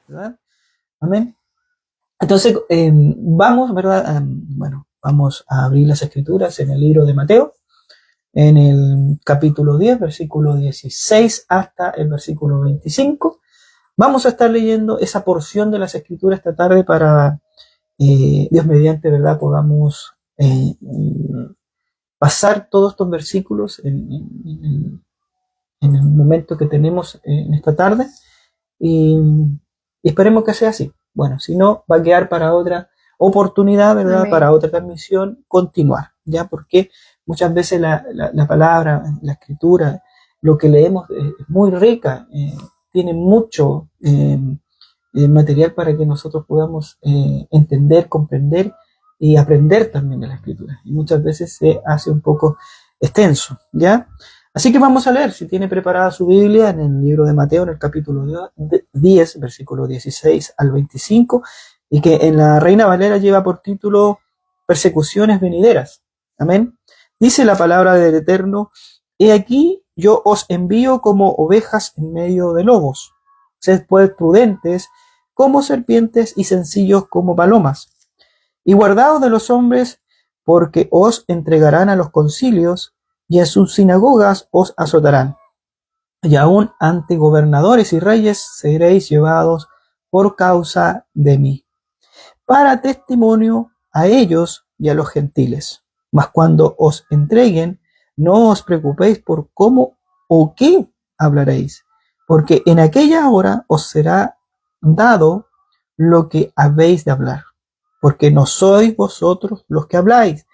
¿verdad? Amén. Entonces, vamos, ¿verdad? Bueno, vamos a abrir las escrituras en el libro de Mateo, en el capítulo 10, versículo 16 hasta el versículo 25. Vamos a estar leyendo esa porción de las escrituras esta tarde para, Dios mediante, ¿verdad? Podamos pasar todos estos versículos en el momento que tenemos en esta tarde y esperemos que sea así. Bueno, si no, va a quedar para otra oportunidad, ¿verdad? Amén. Para otra transmisión, continuar, ¿ya? Porque muchas veces la palabra, la escritura, lo que leemos es muy rica, tiene mucho material para que nosotros podamos entender, comprender y aprender también de la escritura. Y muchas veces se hace un poco extenso, ¿ya? Así que vamos a leer, si tiene preparada su Biblia, en el libro de Mateo, en el capítulo 10, versículo 16 al 25, y que en la Reina Valera lleva por título Persecuciones venideras. Amén. Dice la palabra del Eterno: he aquí yo os envío como ovejas en medio de lobos. Sed pues prudentes como serpientes y sencillos como palomas. Y guardaos de los hombres, porque os entregarán a los concilios, y en sus sinagogas os azotarán. Y aun ante gobernadores y reyes seréis llevados por causa de mí, para testimonio a ellos y a los gentiles. Mas cuando os entreguen, no os preocupéis por cómo o qué hablaréis, porque en aquella hora os será dado lo que habéis de hablar, porque no sois vosotros los que habláis,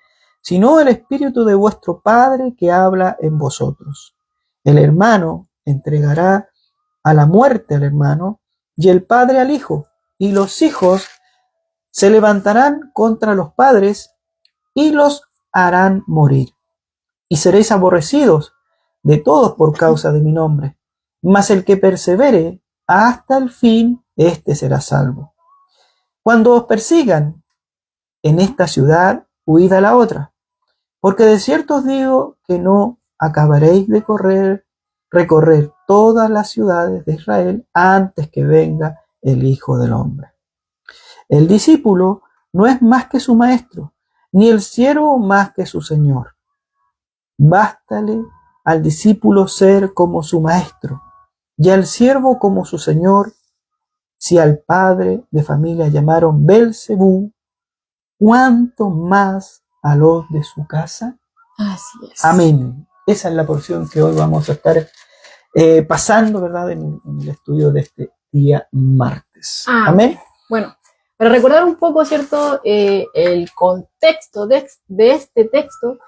sino el Espíritu de vuestro Padre que habla en vosotros. El hermano entregará a la muerte al hermano, y el padre al hijo, y los hijos se levantarán contra los padres y los harán morir. Y seréis aborrecidos de todos por causa de mi nombre. Mas el que persevere hasta el fin, éste será salvo. Cuando os persigan en esta ciudad, huid a la otra. Porque de cierto os digo que no acabaréis de recorrer todas las ciudades de Israel antes que venga el Hijo del Hombre. El discípulo no es más que su maestro, ni el siervo más que su señor. Bástale al discípulo ser como su maestro, y al siervo como su señor. Si al padre de familia llamaron Belcebú, ¿cuánto más a los de su casa? Así es. Amén. Esa es la porción que hoy vamos a estar pasando, ¿verdad? En el estudio de este día martes. Amén. Bueno, para recordar un poco, ¿cierto? El contexto de este texto,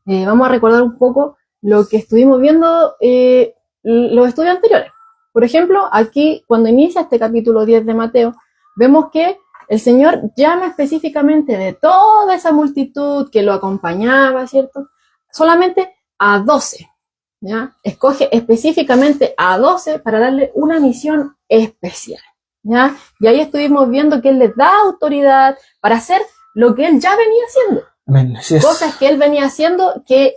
vamos a recordar un poco lo que estuvimos viendo los estudios anteriores. Por ejemplo, aquí, cuando inicia este capítulo 10 de Mateo, vemos que el Señor llama específicamente de toda esa multitud que lo acompañaba, ¿cierto? Solamente a 12, ¿ya? Escoge específicamente a 12 para darle una misión especial, ¿ya? Y ahí estuvimos viendo que Él les da autoridad para hacer lo que Él ya venía haciendo. Amén. Sí, cosas que Él venía haciendo que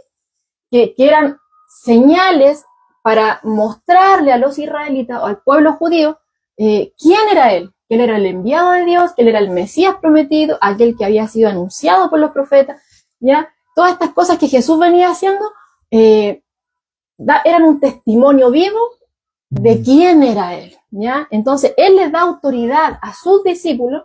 eran señales para mostrarle a los israelitas o al pueblo judío quién era Él. Que Él era el enviado de Dios, que Él era el Mesías prometido, aquel que había sido anunciado por los profetas, ¿ya? Todas estas cosas que Jesús venía haciendo eran un testimonio vivo de quién era Él, ¿ya? Entonces, Él les da autoridad a sus discípulos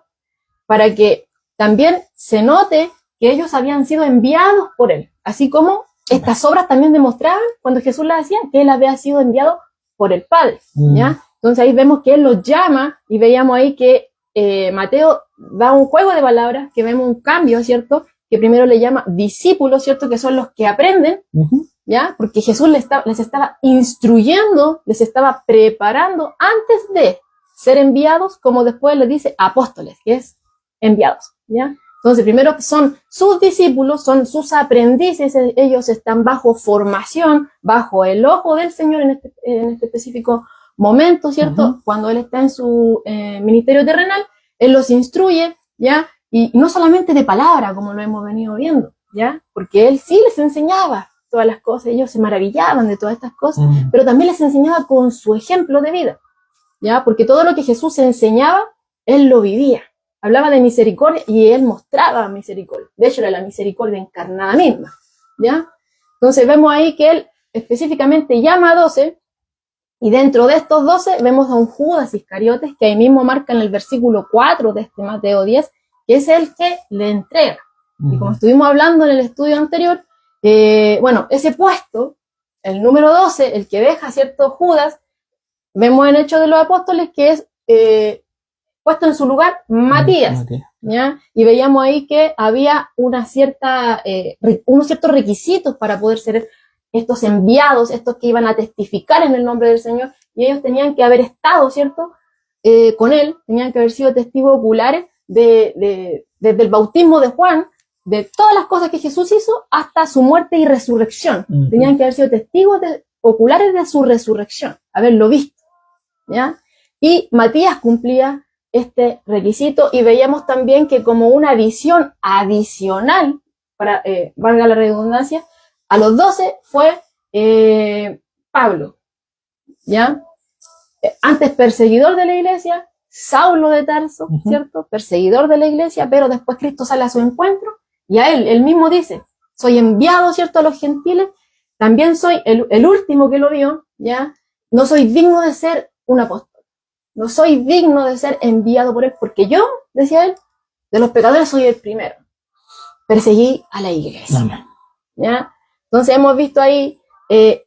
para que también se note que ellos habían sido enviados por Él, así como estas obras también demostraban, cuando Jesús las hacía, que Él había sido enviado por el Padre, ¿ya? Entonces ahí vemos que Él los llama, y veíamos ahí que Mateo da un juego de palabras, que vemos un cambio, ¿cierto? Que primero le llama discípulos, ¿cierto? Que son los que aprenden, ¿ya? Porque Jesús les estaba instruyendo, les estaba preparando antes de ser enviados, como después les dice apóstoles, que es enviados, ¿ya? Entonces, primero son sus discípulos, son sus aprendices, ellos están bajo formación, bajo el ojo del Señor en este específico momento, ¿cierto? Cuando Él está en su ministerio terrenal, Él los instruye, ¿ya? Y no solamente de palabra, como lo hemos venido viendo, ¿ya? Porque Él sí les enseñaba todas las cosas, ellos se maravillaban de todas estas cosas, pero también les enseñaba con su ejemplo de vida, ¿ya? Porque todo lo que Jesús enseñaba, él lo vivía. Hablaba de misericordia y él mostraba misericordia. De hecho, era la misericordia encarnada misma, ¿ya? Entonces vemos ahí que él específicamente llama a 12, y dentro de estos 12 vemos a un Judas Iscariotes, que ahí mismo marca en el versículo 4 de este Mateo 10, que es el que le entrega. Y como estuvimos hablando en el estudio anterior, bueno, ese puesto, el número 12, el que deja cierto Judas, vemos en Hechos de los Apóstoles que es puesto en su lugar Matías, ¿ya? Y veíamos ahí que había unos ciertos requisitos para poder ser estos enviados, estos que iban a testificar en el nombre del Señor, y ellos tenían que haber estado, ¿cierto?, con él, tenían que haber sido testigos oculares desde el bautismo de Juan, de todas las cosas que Jesús hizo hasta su muerte y resurrección. Tenían que haber sido testigos oculares de su resurrección, haberlo visto, ¿ya? Y Matías cumplía este requisito, y veíamos también que como una visión adicional, para valga la redundancia, a los 12 fue Pablo, ¿ya? Antes perseguidor de la iglesia, Saulo de Tarso, ¿cierto? Perseguidor de la iglesia, pero después Cristo sale a su encuentro, y a él mismo dice, soy enviado, ¿cierto?, a los gentiles, también soy el último que lo vio, ¿ya? No soy digno de ser un apóstol, no soy digno de ser enviado por él, porque yo, decía él, de los pecadores soy el primero. Perseguí a la iglesia, ¿ya? Entonces hemos visto ahí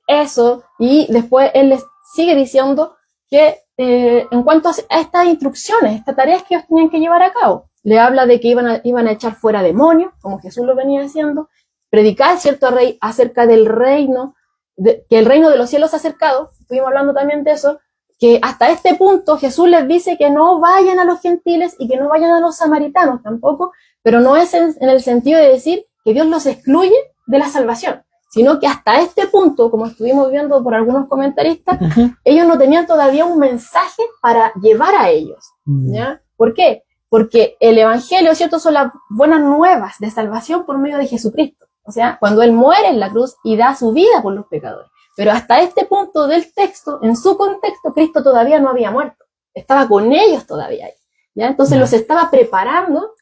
eso, y después él les sigue diciendo que en cuanto a estas instrucciones, estas tareas que ellos tenían que llevar a cabo, le habla de que iban a echar fuera demonios, como Jesús lo venía haciendo, predicar, ¿cierto?, rey acerca del reino, que el reino de los cielos se ha acercado, estuvimos hablando también de eso, que hasta este punto Jesús les dice que no vayan a los gentiles y que no vayan a los samaritanos tampoco, pero no es en el sentido de decir que Dios los excluye de la salvación, sino que hasta este punto, como estuvimos viendo por algunos comentaristas, ellos no tenían todavía un mensaje para llevar a ellos, ¿ya? ¿Por qué? Porque el evangelio, ¿cierto?, son las buenas nuevas de salvación por medio de Jesucristo. O sea, cuando él muere en la cruz y da su vida por los pecadores. Pero hasta este punto del texto, en su contexto, Cristo todavía no había muerto. Estaba con ellos todavía ahí, ¿ya? Entonces los estaba preparando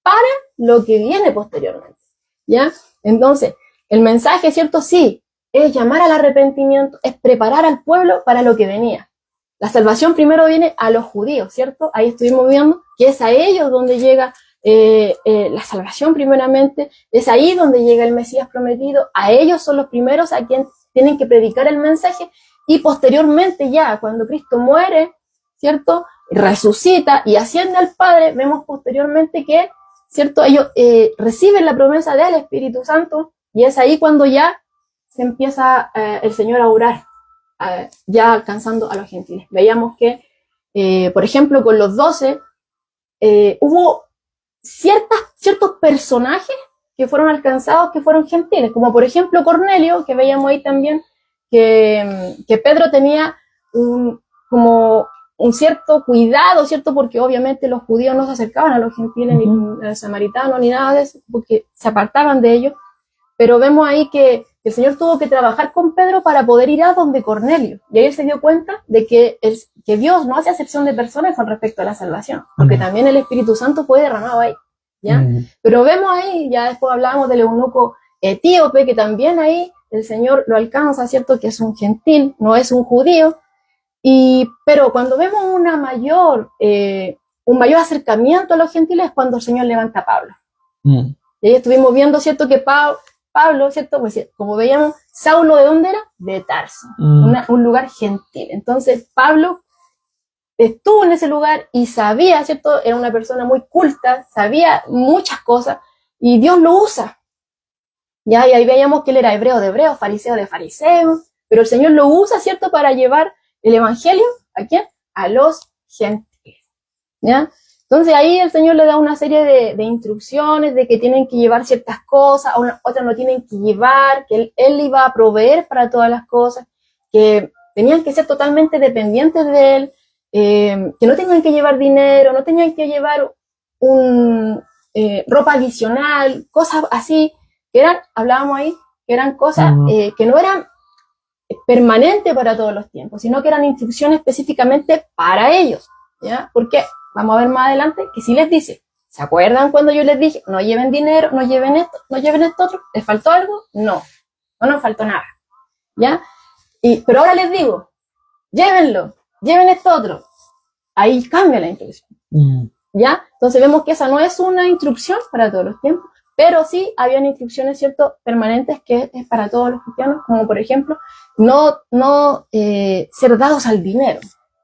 para lo que viene posteriormente, ¿ya? Entonces, el mensaje, ¿cierto? Sí, es llamar al arrepentimiento, es preparar al pueblo para lo que venía. La salvación primero viene a los judíos, ¿cierto? Ahí estuvimos viendo que es a ellos donde llega la salvación primeramente, es ahí donde llega el Mesías prometido, a ellos son los primeros a quien tienen que predicar el mensaje, y posteriormente ya, cuando Cristo muere, ¿cierto?, resucita y asciende al Padre, vemos posteriormente que, ¿cierto?, ellos reciben la promesa del Espíritu Santo, y es ahí cuando ya se empieza el Señor a orar, ya alcanzando a los gentiles. Veíamos que, por ejemplo, con los 12, hubo ciertos personajes que fueron alcanzados, que fueron gentiles, como por ejemplo Cornelio, que veíamos ahí también, que Pedro tenía como un cierto cuidado, ¿cierto? Porque obviamente los judíos no se acercaban a los gentiles, ni a los samaritanos, ni nada de eso, porque se apartaban de ellos. Pero vemos ahí que el Señor tuvo que trabajar con Pedro para poder ir a donde Cornelio. Y ahí él se dio cuenta de que Dios no hace acepción de personas con respecto a la salvación, porque también el Espíritu Santo fue derramado ahí, ¿ya? Pero vemos ahí, ya después hablábamos del eunuco etíope, que también ahí el Señor lo alcanza, ¿cierto? Que es un gentil, no es un judío. Pero cuando vemos un mayor acercamiento a los gentiles es cuando el Señor levanta a Pablo. Y ahí estuvimos viendo, ¿cierto?, que Pablo, ¿cierto? Pues como veíamos, Saulo, ¿de dónde era? De Tarso, un lugar gentil. Entonces Pablo estuvo en ese lugar y sabía, ¿cierto? Era una persona muy culta, sabía muchas cosas, y Dios lo usa. ¿Ya? Y ahí veíamos que él era hebreo de hebreos, fariseo de fariseos, pero el Señor lo usa, ¿cierto?, para llevar el evangelio, ¿a quién? A los gentiles, ¿ya? Entonces ahí el Señor le da una serie de instrucciones de que tienen que llevar ciertas cosas, otras no tienen que llevar, que él iba a proveer para todas las cosas, que tenían que ser totalmente dependientes de él, que no tenían que llevar dinero, no tenían que llevar ropa adicional, cosas así, que eran, hablábamos ahí, que eran cosas que no eran permanente para todos los tiempos, sino que eran instrucciones específicamente para ellos, ¿ya? Porque vamos a ver más adelante que si les dice, ¿se acuerdan cuando yo les dije, no lleven dinero, no lleven esto, no lleven esto otro? ¿Les faltó algo? No nos faltó nada, ¿ya? Pero ahora les digo, llévenlo, lleven esto otro. Ahí cambia la instrucción, ¿ya? Entonces vemos que esa no es una instrucción para todos los tiempos, pero sí habían instrucciones, ¿cierto?, permanentes que es para todos los cristianos, como por ejemplo, no ser dados al dinero,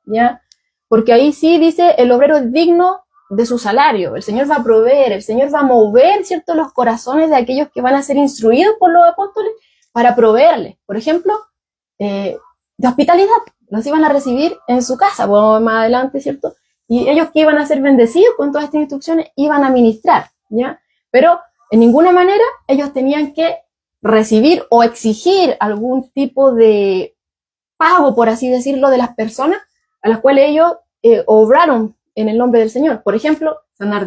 ¿ya? Porque ahí sí dice, el obrero es digno de su salario, el Señor va a proveer, el Señor va a mover, ¿cierto?, los corazones de aquellos que van a ser instruidos por los apóstoles para proveerles. Por ejemplo, de hospitalidad, los iban a recibir en su casa, bueno, más adelante, ¿cierto? Y ellos que iban a ser bendecidos con todas estas instrucciones, iban a ministrar, ¿ya? Pero en ninguna manera ellos tenían que recibir o exigir algún tipo de pago, por así decirlo, de las personas a las cuales ellos obraron en el nombre del Señor. Por ejemplo, sanar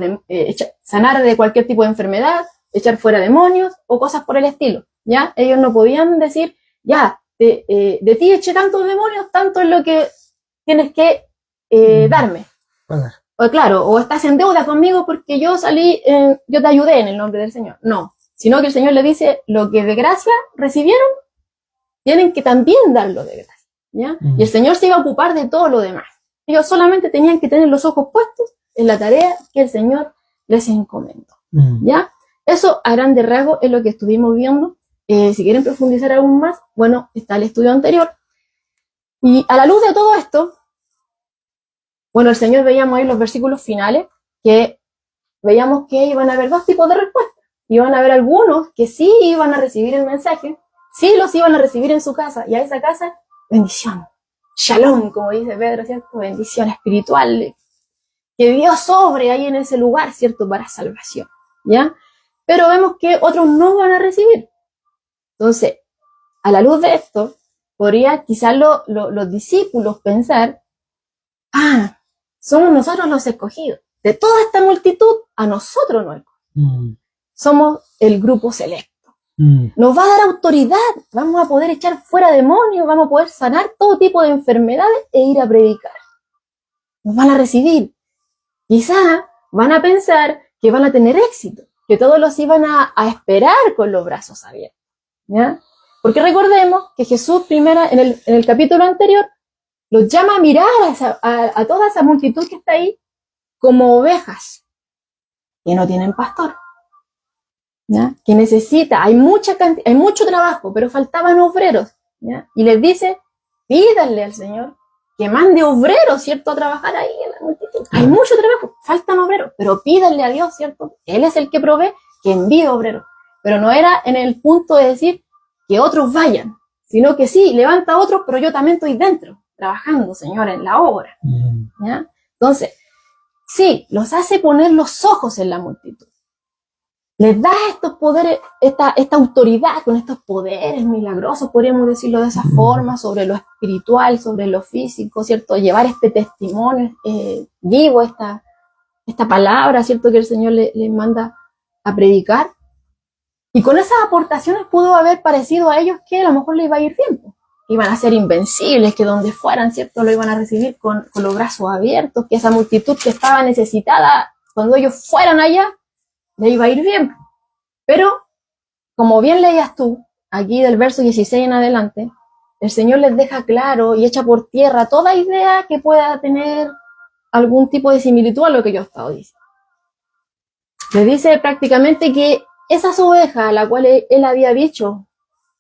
de cualquier tipo de enfermedad, echar fuera demonios o cosas por el estilo, ¿ya? Ellos no podían decir, ya, de ti eché tantos demonios, tanto es lo que tienes que darme. O claro, o estás en deuda conmigo porque yo yo te ayudé en el nombre del Señor. No, sino que el Señor le dice, lo que de gracia recibieron, tienen que también darlo de gracia, ¿ya? Y el Señor se iba a ocupar de todo lo demás. Ellos solamente tenían que tener los ojos puestos en la tarea que el Señor les encomendó, ¿ya? Eso a grandes rasgos es lo que estuvimos viendo. Si quieren profundizar aún más, bueno, está el estudio anterior. Y a la luz de todo esto, bueno, el Señor veíamos ahí los versículos finales, que veíamos que iban a haber dos tipos de respuestas. Iban a haber algunos que sí iban a recibir el mensaje, sí los iban a recibir en su casa, y a esa casa, bendición, shalom, como dice Pedro, ¿cierto? Bendición espiritual, que Dios sobre ahí en ese lugar, ¿cierto? Para salvación, ¿ya? Pero vemos que otros no van a recibir. Entonces, a la luz de esto, podría quizás los discípulos pensar, somos nosotros los escogidos. De toda esta multitud, a nosotros nos escogen. Somos el grupo selecto. Nos va a dar autoridad, vamos a poder echar fuera demonios, vamos a poder sanar todo tipo de enfermedades e ir a predicar. Nos van a recibir. Quizás van a pensar que van a tener éxito, que todos los iban a esperar con los brazos abiertos, ¿ya? Porque recordemos que Jesús primero, en el capítulo anterior, los llama a mirar a toda esa multitud que está ahí como ovejas que no tienen pastor, ¿ya? Que necesita, hay mucho trabajo, pero faltaban obreros, ¿ya? Y les dice, pídanle al Señor que mande obreros, ¿cierto?, a trabajar ahí en la multitud. Hay mucho trabajo, faltan obreros, pero pídanle a Dios, ¿cierto? Él es el que provee, que envíe obreros. Pero no era en el punto de decir que otros vayan, sino que sí, levanta a otros, pero yo también estoy dentro, trabajando, Señor, en la obra, ¿ya? Entonces, sí, los hace poner los ojos en la multitud. Les da estos poderes, esta autoridad con estos poderes milagrosos, podríamos decirlo de esa forma, sobre lo espiritual, sobre lo físico, ¿cierto? Llevar este testimonio vivo, esta palabra, ¿cierto?, que el Señor le manda a predicar. Y con esas aportaciones pudo haber parecido a ellos que a lo mejor les iba a ir bien, pues. Iban a ser invencibles, que donde fueran, ¿cierto?, lo iban a recibir con los brazos abiertos, que esa multitud que estaba necesitada, cuando ellos fueran allá, le iba a ir bien. Pero, como bien leías tú, aquí del verso 16 en adelante, el Señor les deja claro y echa por tierra toda idea que pueda tener algún tipo de similitud a lo que yo he estado diciendo. Les dice prácticamente que esas ovejas a las cuales él había dicho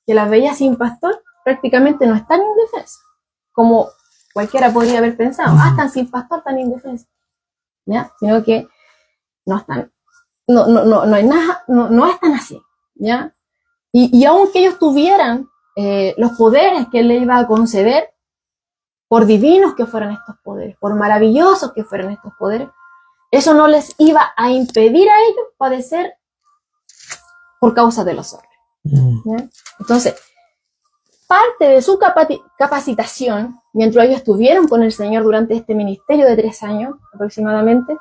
que las veía sin pastor, prácticamente no están indefensas, como cualquiera podría haber pensado, están sin pastor, están indefensas, ¿ya? Sino que no están, no hay nada, no están así, ¿ya? Y aunque ellos tuvieran los poderes que él le iba a conceder, por divinos que fueran estos poderes, por maravillosos que fueran estos poderes, eso no les iba a impedir a ellos padecer por causa de los hombres, ¿ya? Entonces, parte de su capacitación, mientras ellos estuvieron con el Señor durante este ministerio de 3 años aproximadamente,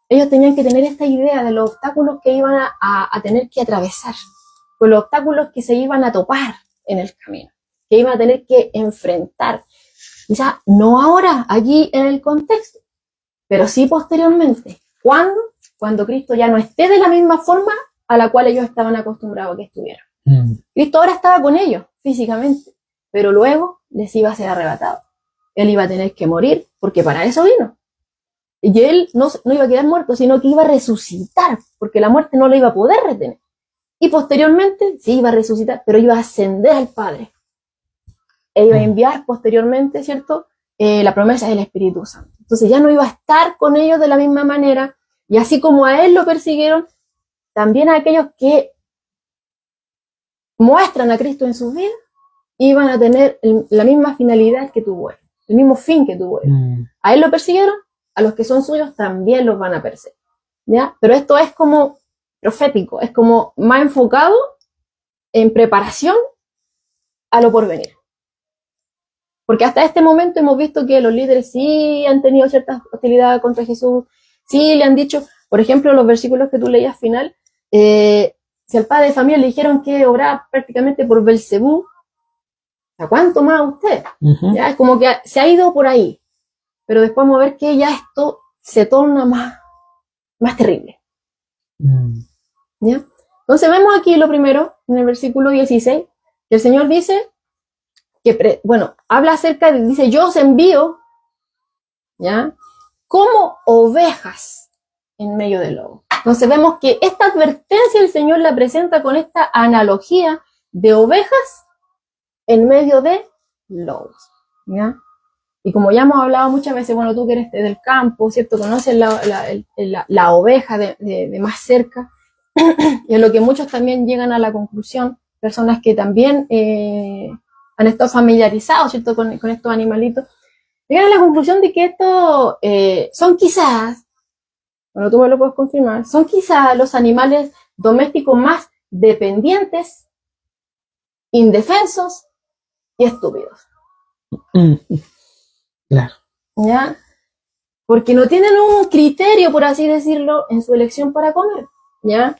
ellos tenían que tener esta idea de los obstáculos que iban a tener que atravesar, con los obstáculos que se iban a topar en el camino. que iban a tener que enfrentar. Quizás no ahora, aquí en el contexto, pero sí posteriormente. ¿Cuándo? Cuando Cristo ya no esté de la misma forma a la cual ellos estaban acostumbrados a que estuviera. Cristo ahora estaba con ellos físicamente, pero luego les iba a ser arrebatado. Él iba a tener que morir, porque para eso vino. Y él no iba a quedar muerto, sino que iba a resucitar, porque la muerte no lo iba a poder retener. Y posteriormente, sí iba a resucitar, pero iba a ascender al Padre. E iba a enviar posteriormente, ¿cierto?, la promesa del Espíritu Santo. Entonces ya no iba a estar con ellos de la misma manera, y así como a él lo persiguieron, también a aquellos que muestran a Cristo en sus vidas, iban a tener la misma finalidad que tuvo él, el mismo fin que tuvo él. A él lo persiguieron, a los que son suyos también los van a perseguir, ¿ya? Pero esto es como profético, es como más enfocado en preparación a lo porvenir. Porque hasta este momento hemos visto que los líderes sí han tenido cierta hostilidad contra Jesús, sí le han dicho, por ejemplo, los versículos que tú leías al final, si al padre de familia le dijeron que obraba prácticamente por Belcebú, ¿a cuánto más usted? Ya es como que se ha ido por ahí, pero después vamos a ver que ya esto se torna más terrible. ¿Ya? Entonces vemos aquí lo primero, en el versículo 16, que el Señor dice, que, habla acerca de, dice, yo os envío, ¿ya?, como ovejas en medio del lobo. Entonces vemos que esta advertencia el Señor la presenta con esta analogía de ovejas en medio de lobos, ¿ya? Y como ya hemos hablado muchas veces, bueno, tú que eres del campo, ¿cierto?, conoces la oveja de más cerca, y en lo que muchos también llegan a la conclusión, personas que también han estado familiarizados, ¿cierto?, con estos animalitos, llegan a la conclusión de que estos son quizás, bueno, tú me lo puedes confirmar, son quizás los animales domésticos más dependientes, indefensos y estúpidos. Claro. ¿Ya? Porque no tienen un criterio, por así decirlo, en su elección para comer, ¿ya?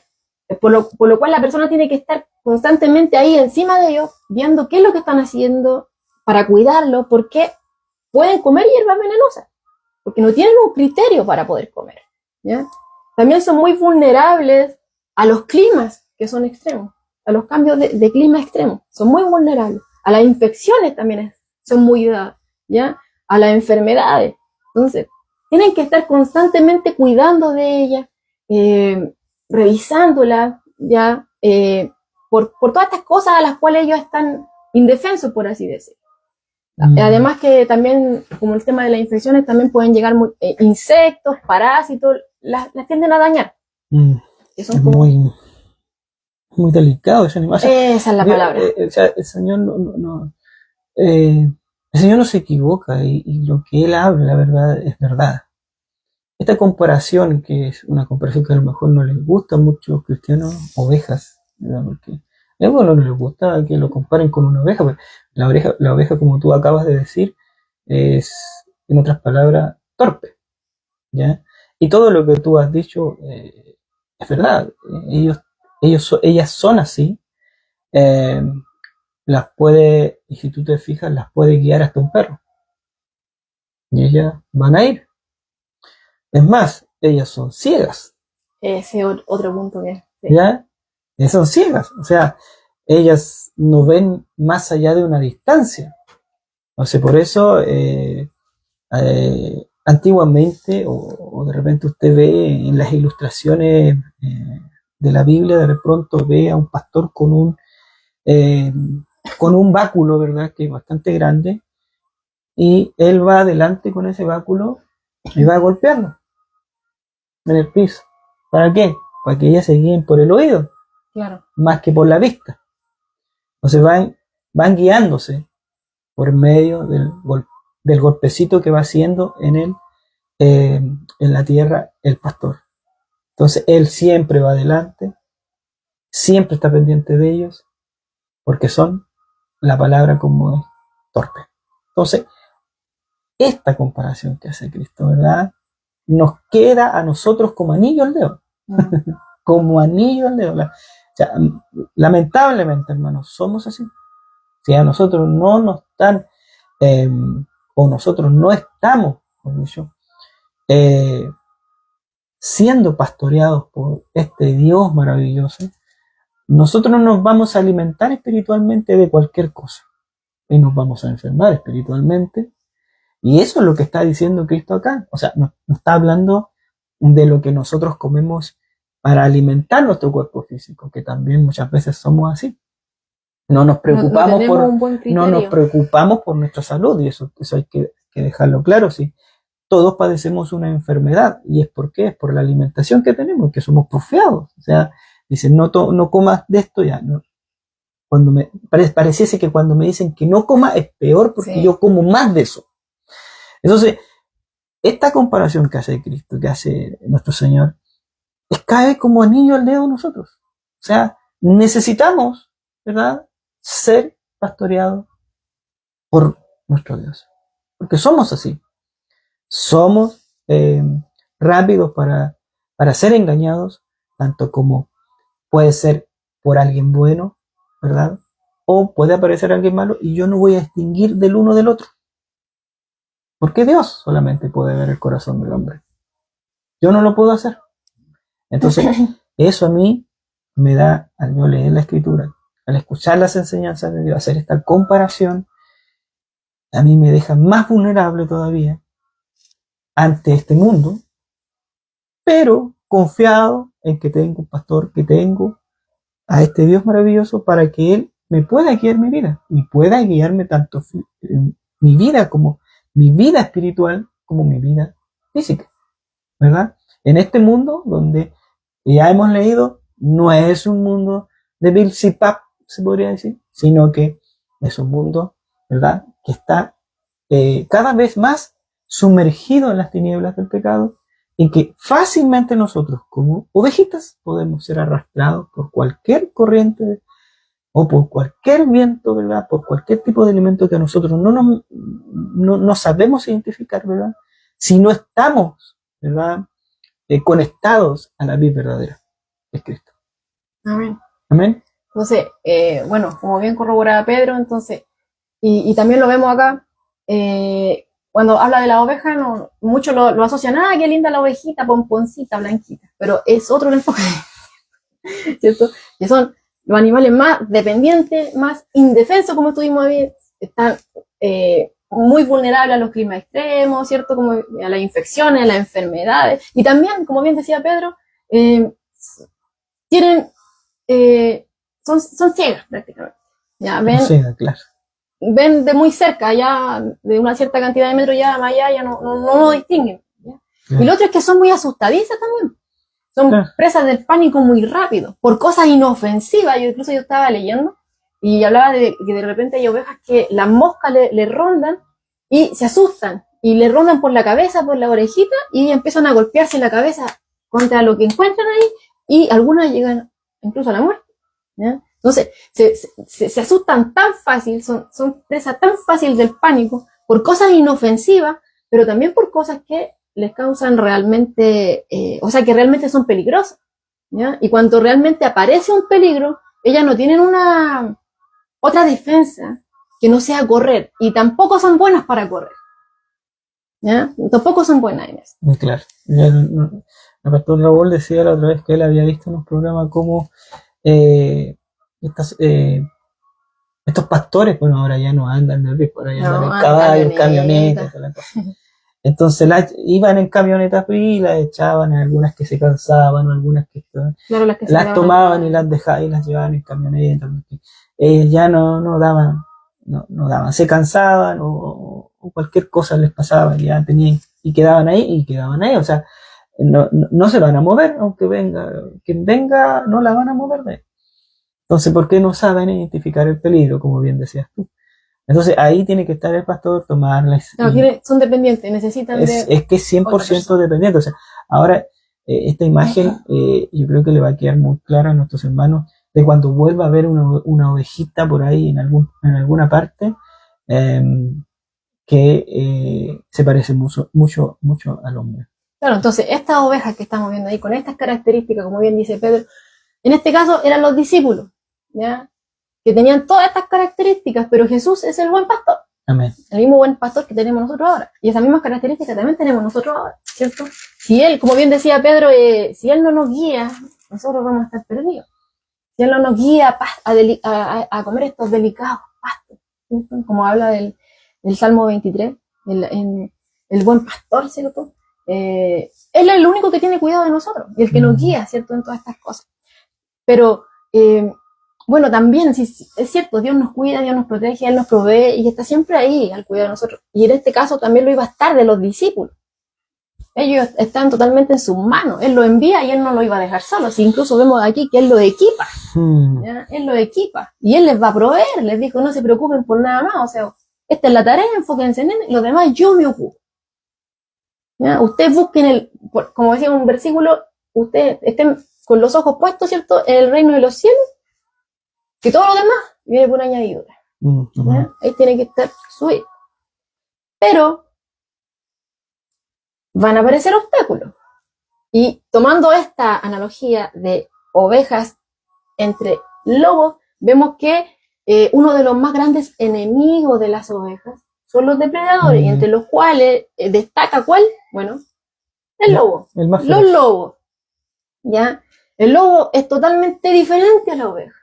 Por lo cual la persona tiene que estar constantemente ahí encima de ellos, viendo qué es lo que están haciendo para cuidarlo, porque pueden comer hierbas venenosas, porque no tienen un criterio para poder comer, ¿ya? También son muy vulnerables a los climas que son extremos, a los cambios de clima extremos, son muy vulnerables, a las infecciones también son muy dadas, ¿ya?, a las enfermedades. Entonces, tienen que estar constantemente cuidando de ellas, revisándolas, ¿ya?, por todas estas cosas a las cuales ellos están indefensos, por así decirlo. Además que también, como el tema de las infecciones, también pueden llegar insectos, parásitos, las tienden a dañar. Que son como muy delicado ese animal. Esa es la palabra. El Señor el Señor no se equivoca y lo que Él habla, la verdad, es verdad. Esta comparación, que es una comparación que a lo mejor no les gusta a muchos cristianos, ovejas, ¿verdad? Porque a ellos no les gusta que lo comparen con una oveja, porque la oveja, como tú acabas de decir, es, en otras palabras, torpe, ¿ya? Y todo lo que tú has dicho es verdad. Ellas son así. Las puede, y si tú te fijas, las puede guiar hasta un perro. Y ellas van a ir. Es más, ellas son ciegas. Ese otro punto que sí. ¿Ya? Ellas son ciegas. O sea, ellas no ven más allá de una distancia. O sea, por eso antiguamente, o de repente usted ve en las ilustraciones de la Biblia, de pronto ve a un pastor con un báculo, ¿verdad?, que es bastante grande, y él va adelante con ese báculo y va a golpearlo en el piso. ¿Para qué? Para que ellas se guíen por el oído, claro, más que por la vista. Entonces van guiándose por medio del golpecito que va haciendo en la tierra el pastor. Entonces él siempre va adelante, siempre está pendiente de ellos, porque son, la palabra como es, torpe. Entonces, esta comparación que hace Cristo, ¿verdad?, nos queda a nosotros como anillo al dedo. Como anillo al dedo. O sea, lamentablemente, hermanos, somos así. Si a nosotros no nos están, o nosotros no estamos, por dicho, siendo pastoreados por este Dios maravilloso, nosotros nos vamos a alimentar espiritualmente de cualquier cosa y nos vamos a enfermar espiritualmente. Y eso es lo que está diciendo Cristo acá. O sea, no está hablando de lo que nosotros comemos para alimentar nuestro cuerpo físico, que también muchas veces somos así. No nos preocupamos no nos preocupamos por nuestra salud, y eso hay que dejarlo claro. Sí, todos padecemos una enfermedad, y es por qué, es por la alimentación que tenemos, que somos porfiados. O sea, dicen, no comas de esto ya. No. Cuando pareciese que cuando me dicen que no coma es peor porque yo como más de eso. Entonces, esta comparación que hace Cristo, que hace nuestro Señor, cae como anillo al dedo de nosotros. O sea, necesitamos, ¿verdad?, ser pastoreados por nuestro Dios. Porque somos así. Somos rápidos para ser engañados, tanto como puede ser por alguien bueno, ¿verdad? O puede aparecer alguien malo y yo no voy a distinguir del uno del otro. Porque Dios solamente puede ver el corazón del hombre. Yo no lo puedo hacer. Entonces, eso a mí me da, al yo leer la Escritura, al escuchar las enseñanzas de Dios, hacer esta comparación, a mí me deja más vulnerable todavía ante este mundo, pero confiado en que tengo un pastor, que tengo a este Dios maravilloso para que Él me pueda guiar mi vida y pueda guiarme tanto mi vida como mi vida espiritual como mi vida física, ¿verdad? En este mundo donde ya hemos leído, no es un mundo de Bilzipap, se podría decir, sino que es un mundo, ¿verdad?, que está cada vez más sumergido en las tinieblas del pecado, y que fácilmente nosotros, como ovejitas, podemos ser arrastrados por cualquier corriente o por cualquier viento, ¿verdad?, por cualquier tipo de elemento que a nosotros no sabemos identificar, ¿verdad?, si no estamos, ¿verdad?, conectados a la vida verdadera, es Cristo. Amén. Amén. Entonces, bueno, como bien corroboraba Pedro, entonces, y también lo vemos acá, cuando habla de la oveja, muchos lo asocian, qué linda la ovejita, pomponcita, blanquita, pero es otro el enfoque, ¿cierto? Que son los animales más dependientes, más indefensos, como estuvimos ahí, están muy vulnerables a los climas extremos, ¿cierto? Como a las infecciones, a las enfermedades, y también, como bien decía Pedro, tienen, son ciegas prácticamente, ya ven, claro, ven de muy cerca, ya de una cierta cantidad de metros ya más allá, ya no lo distinguen, ¿ya? Y lo otro es que son muy asustadizas también, son presas del pánico muy rápido, por cosas inofensivas. Yo estaba leyendo y hablaba de que de repente hay ovejas que las moscas le rondan y se asustan, y le rondan por la cabeza, por la orejita, y empiezan a golpearse la cabeza contra lo que encuentran ahí, y algunas llegan incluso a la muerte, ¿ya? Entonces, se asustan tan fácil, son presa tan fácil del pánico, por cosas inofensivas, pero también por cosas que les causan realmente, o sea, que realmente son peligrosas, ¿ya? Y cuando realmente aparece un peligro, ellas no tienen otra defensa que no sea correr, y tampoco son buenas para correr, ¿ya? Tampoco son buenas en eso. Claro. El pastor Raúl decía la otra vez que él había visto en un programa como estos pastores, bueno, ahora ya no andan en río, ahora ya andan en caballos, camionetas. Entonces iban en camionetas y las echaban, algunas que se cansaban, algunas que las tomaban y las dejaban y las llevaban en camionetas. Ya no daban, se cansaban o cualquier cosa les pasaba, ya tenían y quedaban ahí, o sea, no se van a mover, aunque quien venga no la van a mover de ahí. Entonces, ¿por qué no saben identificar el peligro, como bien decías tú? Entonces, ahí tiene que estar el pastor, tomarles. No, son dependientes, necesitan es que es 100% dependiente. O sea, ahora, esta imagen, yo creo que le va a quedar muy clara a nuestros hermanos, de cuando vuelva a ver una ovejita por ahí en alguna parte, que se parece mucho al hombre. Claro, entonces, estas ovejas que estamos viendo ahí, con estas características, como bien dice Pedro, en este caso eran los discípulos, ¿ya? que tenían todas estas características, pero Jesús es el buen pastor. Amén. El mismo buen pastor que tenemos nosotros ahora. Y esas mismas características también tenemos nosotros ahora, ¿cierto? Si Él, como bien decía Pedro, si Él no nos guía, nosotros vamos a estar perdidos. Si Él no nos guía a comer estos delicados pastos, ¿cierto? Como habla del Salmo 23, el buen pastor, ¿cierto? Él es el único que tiene cuidado de nosotros y el que nos guía, ¿cierto? En todas estas cosas. Pero, bueno, también, sí, es cierto, Dios nos cuida, Dios nos protege, Él nos provee y está siempre ahí al cuidado de nosotros. Y en este caso también lo iba a estar de los discípulos. Ellos están totalmente en sus manos. Él lo envía y Él no lo iba a dejar solo. Si incluso vemos aquí que Él lo equipa. ¿Ya? Él lo equipa. Y Él les va a proveer. Les dijo, no se preocupen por nada más. O sea, esta es la tarea, enfóquense en Él. Lo demás yo me ocupo. ¿Ya? Ustedes busquen como decía un versículo, ustedes estén con los ojos puestos, ¿cierto?, en el reino de los cielos, que todo lo demás viene por añadidura. ¿Ya? Ahí tiene que estar subido. Pero van a aparecer obstáculos. Y tomando esta analogía de ovejas entre lobos, vemos que uno de los más grandes enemigos de las ovejas son los depredadores, y entre los cuales destaca ¿cuál? Bueno, el lobo. Los lobos. ¿Ya? El lobo es totalmente diferente a la oveja.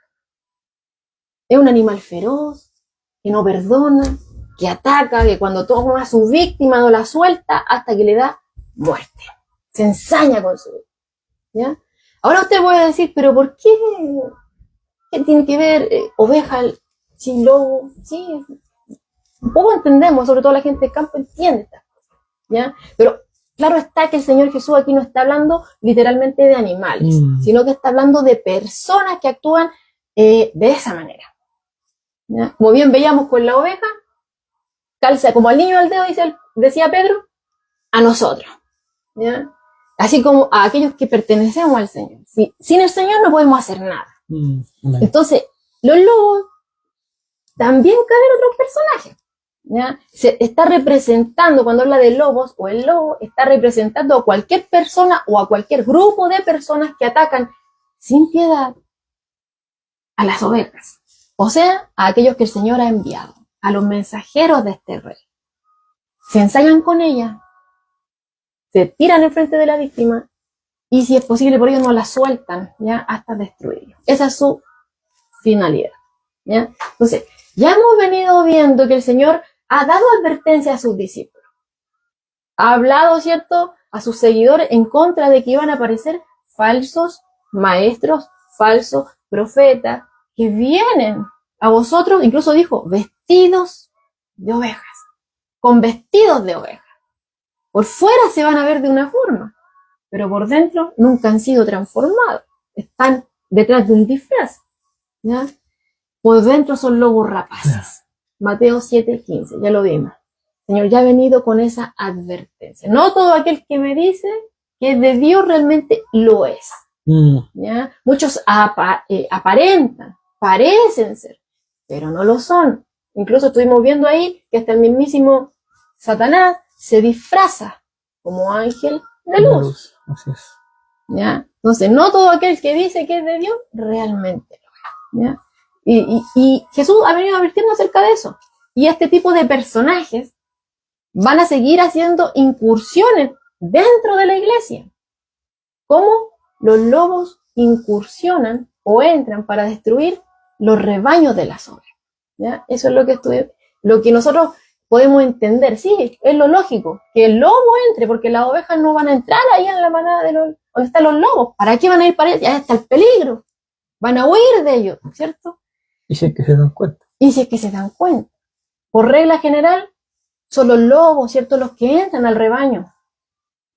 Es un animal feroz, que no perdona, que ataca, que cuando toma a su víctima no la suelta hasta que le da muerte. Se ensaña con su víctima. ¿Ya? Ahora usted puede decir, pero ¿por qué? ¿Qué tiene que ver oveja sin lobo? Sí, un poco entendemos, sobre todo la gente del campo entiende estas cosas, ¿ya? Pero claro está que el Señor Jesús aquí no está hablando literalmente de animales, sino que está hablando de personas que actúan de esa manera. ¿Ya? Como bien veíamos con la oveja, calza como al niño al dedo, decía Pedro, a nosotros. ¿Ya? Así como a aquellos que pertenecemos al Señor. Sin el Señor no podemos hacer nada. Entonces, los lobos también caben otros personajes. ¿Ya? Se está representando, cuando habla de lobos o el lobo, está representando a cualquier persona o a cualquier grupo de personas que atacan sin piedad a las ovejas. O sea, a aquellos que el Señor ha enviado, a los mensajeros de este rey. Se ensañan con ella, se tiran enfrente de la víctima y si es posible por ellos no la sueltan, ¿ya? Hasta destruirlo. Esa es su finalidad, ¿ya? Entonces, ya hemos venido viendo que el Señor ha dado advertencia a sus discípulos. Ha hablado, ¿cierto?, a sus seguidores en contra de que iban a aparecer falsos maestros, falsos profetas, que vienen a vosotros, incluso dijo, vestidos de ovejas, con vestidos de ovejas. Por fuera se van a ver de una forma, pero por dentro nunca han sido transformados. Están detrás de un disfraz, ¿ya? Por dentro son lobos rapaces. Mateo 7:15, ya lo vimos. El Señor ya ha venido con esa advertencia. No todo aquel que me dice que es de Dios realmente lo es. ¿Ya? Muchos aparentan, parecen ser, pero no lo son. Incluso estuvimos viendo ahí que hasta el mismísimo Satanás se disfraza como ángel de luz. Así es. ¿Ya? Entonces, no todo aquel que dice que es de Dios realmente lo es. ¿Ya? Y Jesús ha venido advirtiendo acerca de eso. Y este tipo de personajes van a seguir haciendo incursiones dentro de la iglesia. ¿Cómo los lobos incursionan o entran para destruir los rebaños de las ovejas? ¿Ya? Eso es lo que nosotros podemos entender. Sí, es lo lógico, que el lobo entre, porque las ovejas no van a entrar ahí en la manada donde están los lobos. ¿Para qué van a ir para allá? Ya está el peligro. Van a huir de ellos, ¿cierto? Y si es que se dan cuenta. Y si es que se dan cuenta. Por regla general, son los lobos, ¿cierto?, los que entran al rebaño.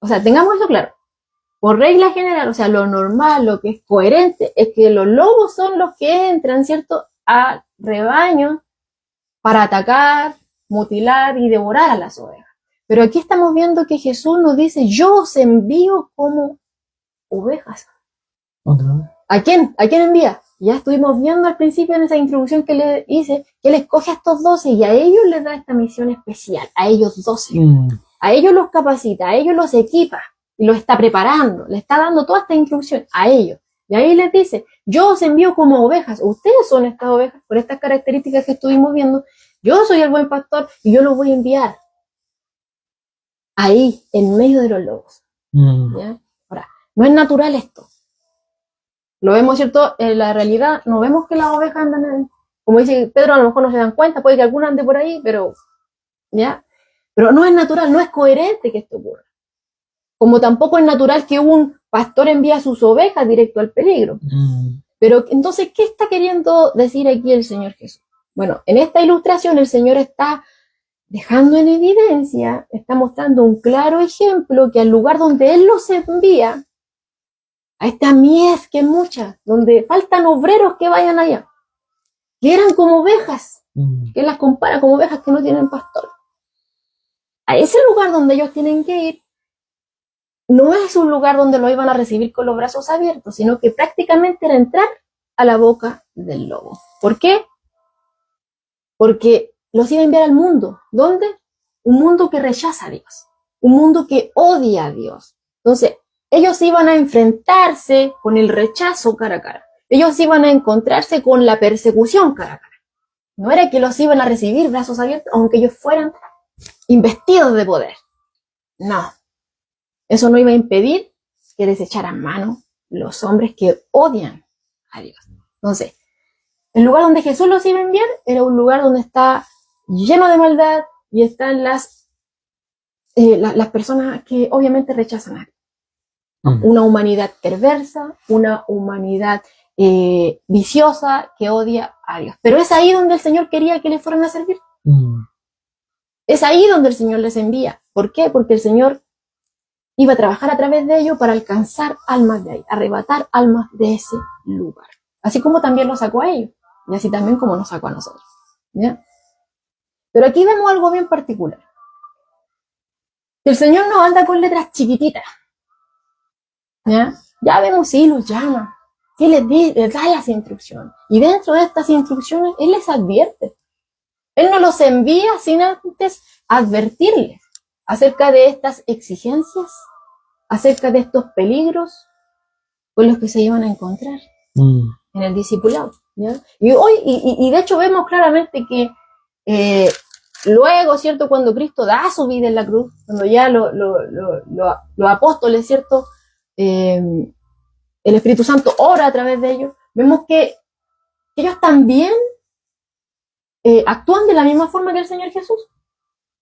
O sea, tengamos eso claro. Por regla general, o sea, lo normal, lo que es coherente, es que los lobos son los que entran, ¿cierto?, al rebaño para atacar, mutilar y devorar a las ovejas. Pero aquí estamos viendo que Jesús nos dice, yo os envío como ovejas. ¿Otra vez? ¿A quién? ¿A quién envía? Ya estuvimos viendo al principio en esa introducción que le hice, que Él escoge a estos 12 y a ellos les da esta misión especial, a ellos 12. A ellos los capacita, a ellos los equipa y los está preparando, le está dando toda esta instrucción a ellos. Y ahí les dice, yo os envío como ovejas, ustedes son estas ovejas, por estas características que estuvimos viendo, yo soy el buen pastor y yo los voy a enviar ahí, en medio de los lobos. ¿Ya? Ahora, no es natural esto. Lo vemos, ¿cierto? En la realidad no vemos que las ovejas andan, como dice Pedro, a lo mejor no se dan cuenta, puede que alguna ande por ahí, pero, ¿ya? Pero no es natural, no es coherente que esto ocurra. Como tampoco es natural que un pastor envíe a sus ovejas directo al peligro. Pero entonces, ¿qué está queriendo decir aquí el Señor Jesús? Bueno, en esta ilustración el Señor está dejando en evidencia, está mostrando un claro ejemplo que al lugar donde Él los envía, a esta mies que es mucha, donde faltan obreros que vayan allá, que eran como ovejas, que las compara como ovejas que no tienen pastor. A ese lugar donde ellos tienen que ir, no es un lugar donde lo iban a recibir con los brazos abiertos, sino que prácticamente era entrar a la boca del lobo. ¿Por qué? Porque los iba a enviar al mundo. ¿Dónde? Un mundo que rechaza a Dios, un mundo que odia a Dios. Entonces, ellos iban a enfrentarse con el rechazo cara a cara. Ellos iban a encontrarse con la persecución cara a cara. No era que los iban a recibir brazos abiertos, aunque ellos fueran investidos de poder. No. Eso no iba a impedir que desecharan mano los hombres que odian a Dios. Entonces, el lugar donde Jesús los iba a enviar era un lugar donde está lleno de maldad y están las personas que obviamente rechazan a Dios. Una humanidad perversa, una humanidad viciosa que odia a Dios. Pero es ahí donde el Señor quería que les fueran a servir. Es ahí donde el Señor les envía. ¿Por qué? Porque el Señor iba a trabajar a través de ellos para alcanzar almas de ahí, arrebatar almas de ese lugar. Así como también lo sacó a ellos, y así también como nos sacó a nosotros. ¿Ya? Pero aquí vemos algo bien particular. El Señor no anda con letras chiquititas. ¿Ya? Ya vemos, sí, los llama, sí, les da las instrucciones. Y dentro de estas instrucciones, Él les advierte. Él no los envía sin antes advertirles acerca de estas exigencias, acerca de estos peligros con los que se iban a encontrar en el discipulado. ¿Ya? Y de hecho vemos claramente que luego, ¿cierto? Cuando Cristo da su vida en la cruz, cuando ya los apóstoles, ¿cierto? El Espíritu Santo ora a través de ellos, vemos que ellos también actúan de la misma forma que el Señor Jesús.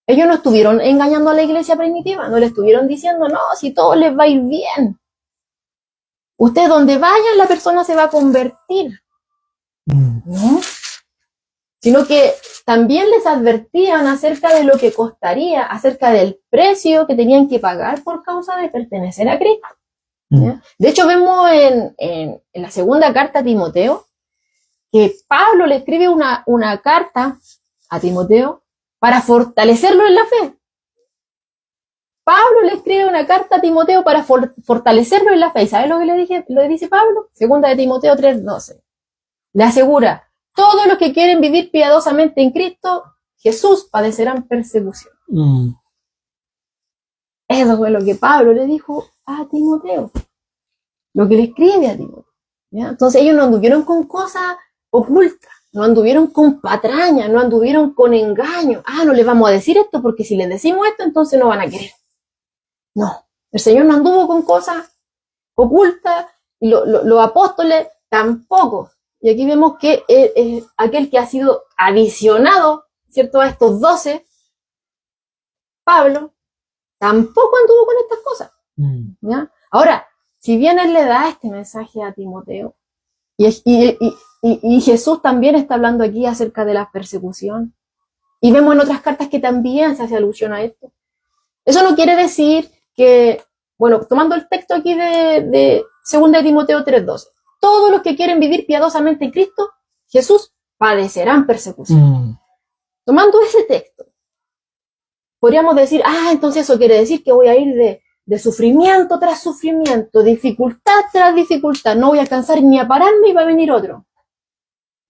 Ellos no estuvieron engañando a la iglesia primitiva, no le estuvieron diciendo, no, si todo les va a ir bien. Usted donde vayan, la persona se va a convertir. ¿No? Sino que también les advertían acerca de lo que costaría, acerca del precio que tenían que pagar por causa de pertenecer a Cristo. ¿Ya? De hecho, vemos en la segunda carta a Timoteo que Pablo le escribe una carta a Timoteo para fortalecerlo en la fe. Pablo le escribe una carta a Timoteo para fortalecerlo en la fe. ¿Y sabes lo que le dice Pablo? Segunda de Timoteo 3:12. Le asegura, todos los que quieren vivir piadosamente en Cristo, Jesús, padecerán persecución. Eso fue lo que Pablo le dijo a Timoteo. Lo que le escribe a Timoteo. ¿Ya? Entonces ellos no anduvieron con cosas ocultas, no anduvieron con patrañas, no anduvieron con engaño. No les vamos a decir esto porque si les decimos esto, entonces no van a querer. No, el Señor no anduvo con cosas ocultas, y los apóstoles tampoco. Y aquí vemos que aquel que ha sido adicionado, ¿cierto?, a estos 12, Pablo, tampoco anduvo con estas cosas. ¿Ya? Ahora, si bien él le da este mensaje a Timoteo, y Jesús también está hablando aquí acerca de la persecución, y vemos en otras cartas que también se hace alusión a esto, eso no quiere decir que, bueno, tomando el texto aquí de 2 de Timoteo 3:12, todos los que quieren vivir piadosamente en Cristo, Jesús, padecerán persecución. Tomando ese texto, podríamos decir, entonces eso quiere decir que voy a ir de sufrimiento tras sufrimiento, dificultad tras dificultad, no voy a alcanzar ni a pararme y va a venir otro.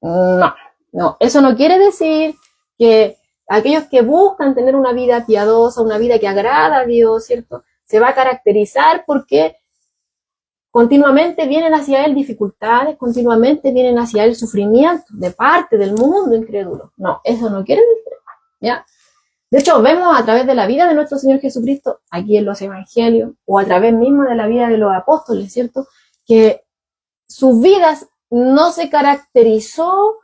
No, eso no quiere decir que aquellos que buscan tener una vida piadosa, una vida que agrada a Dios, ¿cierto?, se va a caracterizar porque continuamente vienen hacia él dificultades, continuamente vienen hacia él sufrimientos de parte del mundo incrédulo. No, eso no quiere decir, ¿ya? De hecho, vemos a través de la vida de nuestro Señor Jesucristo, aquí en los evangelios, o a través mismo de la vida de los apóstoles, ¿cierto? Que sus vidas no se caracterizó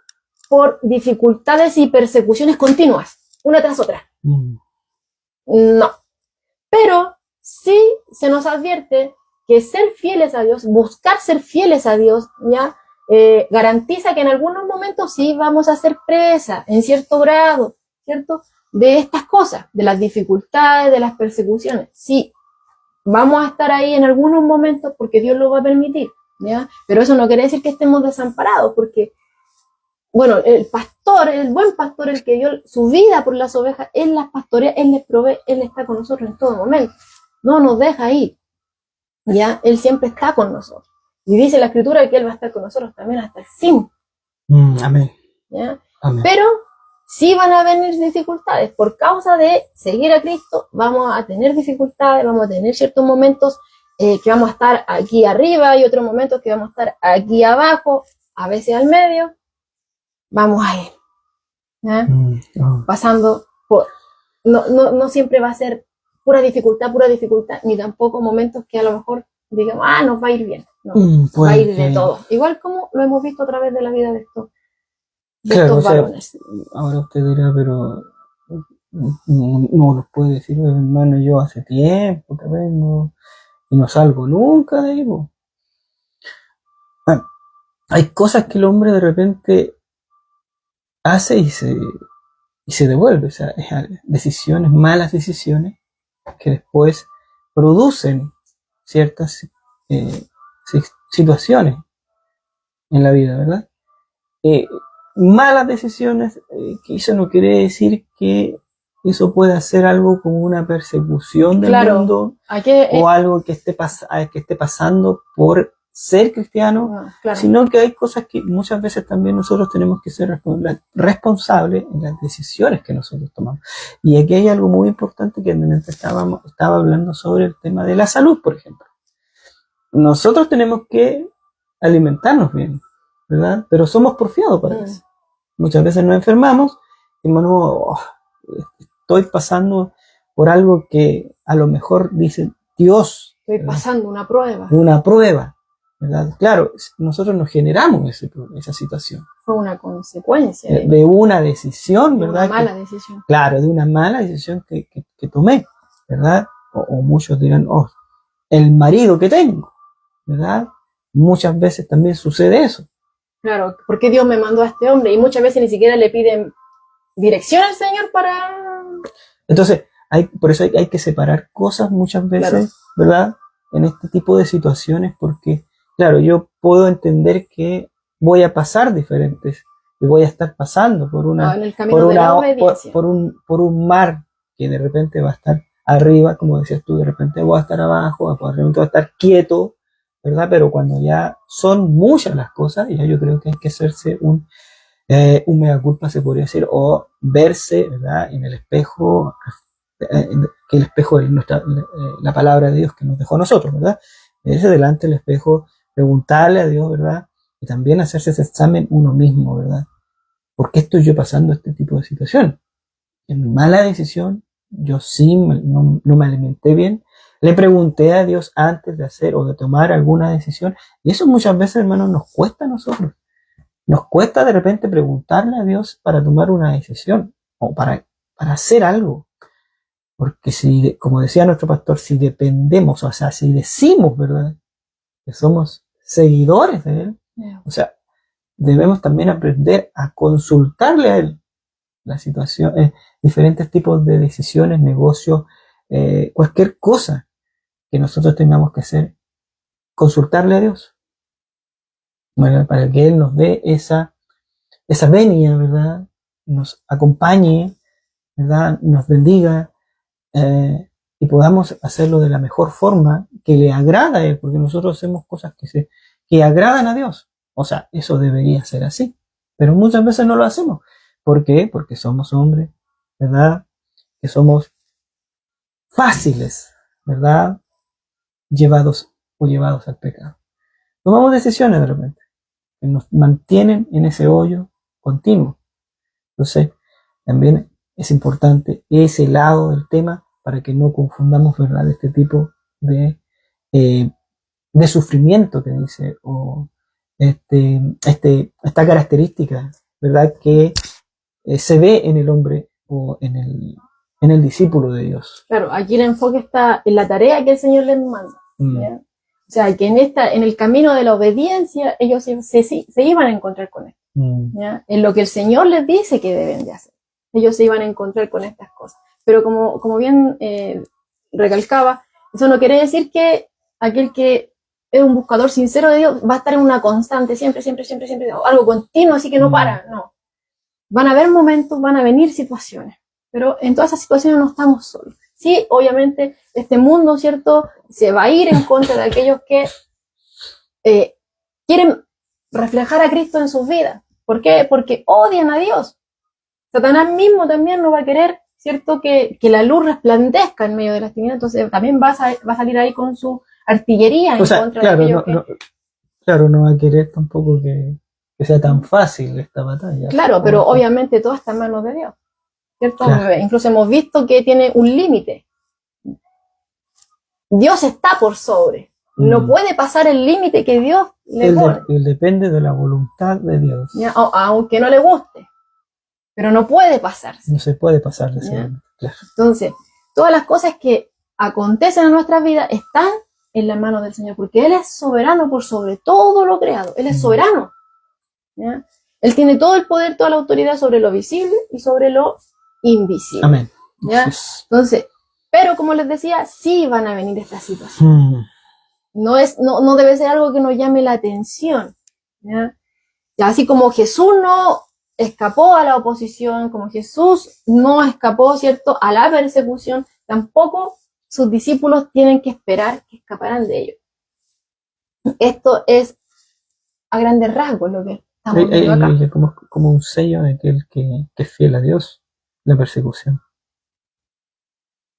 por dificultades y persecuciones continuas, una tras otra. No. Pero sí se nos advierte que ser fieles a Dios, buscar ser fieles a Dios, ¿ya? Garantiza que en algunos momentos sí vamos a ser presa, en cierto grado, ¿cierto? De estas cosas, de las dificultades, de las persecuciones. Sí, vamos a estar ahí en algunos momentos porque Dios lo va a permitir, ¿ya? Pero eso no quiere decir que estemos desamparados, porque, bueno, el pastor, el buen pastor, el que dio su vida por las ovejas, Él las pastorea, Él les provee, Él está con nosotros en todo momento. No nos deja ir, ¿ya? Él siempre está con nosotros. Y dice la Escritura que Él va a estar con nosotros también hasta el fin. Amén. ¿Ya? Amén. Pero sí van a venir dificultades. Por causa de seguir a Cristo, vamos a tener dificultades, vamos a tener ciertos momentos que vamos a estar aquí arriba y otros momentos que vamos a estar aquí abajo, a veces al medio. Vamos a ir, ¿ya? Pasando por... No siempre va a ser pura dificultad, ni tampoco momentos que a lo mejor digamos, nos va a ir bien. No, va a ir de todo. Igual como lo hemos visto a través de la vida de estos claro, varones. Ahora usted dirá, pero no nos puede decir, hermano, yo hace tiempo que vengo y no salgo nunca de ahí. Bueno, hay cosas que el hombre de repente hace y se devuelve, o sea, decisiones, malas decisiones que después producen ciertas situaciones en la vida, ¿verdad? Malas decisiones, que eso no quiere decir que eso pueda ser algo como una persecución del mundo o algo que esté pasando por ser cristiano, sino que hay cosas que muchas veces también nosotros tenemos que ser responsables en las decisiones que nosotros tomamos. Y aquí hay algo muy importante que estaba hablando sobre el tema de la salud, por ejemplo. Nosotros tenemos que alimentarnos bien, ¿verdad? Pero somos porfiados para eso. Muchas veces nos enfermamos y estoy pasando por algo que a lo mejor dice Dios. Estoy pasando una prueba. Una prueba, ¿verdad? Claro, nosotros nos generamos esa situación. Fue una consecuencia. De una decisión, ¿verdad? De una mala decisión. Claro, de una mala decisión que tomé, ¿verdad? O muchos dirán, el marido que tengo, ¿verdad? Muchas veces también sucede eso. Claro, porque Dios me mandó a este hombre y muchas veces ni siquiera le piden dirección al Señor para... Entonces, por eso hay que separar cosas muchas veces, ¿verdad? En este tipo de situaciones, porque, claro, yo puedo entender que voy a pasar diferentes y voy a estar pasando por un mar que de repente va a estar arriba, como decías tú, de repente voy a estar abajo, de repente voy a estar quieto, ¿verdad? Pero cuando ya son muchas las cosas, ya yo creo que hay que hacerse un mea culpa, se podría decir, o verse, ¿verdad? En el espejo, que el espejo es la palabra de Dios que nos dejó a nosotros, ¿verdad? Verse delante del espejo, preguntarle a Dios, ¿verdad? Y también hacerse ese examen uno mismo, ¿verdad? ¿Por qué estoy yo pasando este tipo de situación? En mi mala decisión, yo sí no me alimenté bien. Le pregunté a Dios antes de hacer o de tomar alguna decisión. Y eso muchas veces, hermanos, nos cuesta a nosotros. Nos cuesta de repente preguntarle a Dios para tomar una decisión o para hacer algo. Porque si, como decía nuestro pastor, si dependemos, o sea, si decimos, ¿verdad?, que somos seguidores de Él, o sea, debemos también aprender a consultarle a Él la situación, diferentes tipos de decisiones, negocios, cualquier cosa que nosotros tengamos que hacer, consultarle a Dios, ¿verdad?, para que Él nos dé esa venia, ¿verdad?, nos acompañe, ¿verdad?, nos bendiga, y podamos hacerlo de la mejor forma que le agrada a Él, porque nosotros hacemos cosas que agradan a Dios. O sea, eso debería ser así, pero muchas veces no lo hacemos. ¿Por qué? Porque somos hombres, ¿verdad?, que somos fáciles, ¿verdad?, llevados o llevados al pecado. Tomamos decisiones de repente que nos mantienen en ese hoyo continuo. Entonces, también es importante ese lado del tema para que no confundamos, ¿verdad?, este tipo de sufrimiento que dice, o esta característica, ¿verdad?, que se ve en el hombre o en el discípulo de Dios. Claro, aquí el enfoque está en la tarea que el Señor les manda. ¿Ya? O sea, que en el camino de la obediencia, ellos se iban a encontrar con esto. ¿Ya? En lo que el Señor les dice que deben de hacer. Ellos se iban a encontrar con estas cosas. Pero como bien recalcaba, eso no quiere decir que aquel que es un buscador sincero de Dios va a estar en una constante, siempre, algo continuo, así que no para, no. Van a haber momentos, van a venir situaciones, pero en todas esas situaciones no estamos solos. Sí, obviamente, este mundo, ¿cierto?, se va a ir en contra de aquellos que quieren reflejar a Cristo en sus vidas. ¿Por qué? Porque odian a Dios. Satanás mismo también no va a querer, ¿cierto?, que la luz resplandezca en medio de las tinieblas, entonces también va a salir ahí con su artillería en contra de aquellos que... Claro, no va a querer tampoco que sea tan fácil esta batalla. Claro, pero obviamente todo está en manos de Dios, ¿cierto? Claro. Incluso hemos visto que tiene un límite. Dios está por sobre. No puede pasar el límite que Dios le pone. Él depende de la voluntad de Dios. ¿Ya? Aunque no le guste. Pero no puede pasarse. No se puede pasar de ese límite, claro. Entonces, todas las cosas que acontecen en nuestras vidas están en las manos del Señor, porque Él es soberano por sobre todo lo creado. Él es soberano. ¿Ya? Él tiene todo el poder, toda la autoridad sobre lo visible y sobre lo invisible. Amén. ¿Ya? Entonces, pero como les decía, sí van a venir estas situaciones. No debe ser algo que nos llame la atención. ¿Ya? Ya, así como Jesús no escapó a la oposición, como Jesús no escapó, ¿cierto?, a la persecución, tampoco sus discípulos tienen que esperar que escaparan de ello. Esto es a grandes rasgos lo que estamos viendo acá. Como un sello de aquel que es fiel a Dios, la persecución.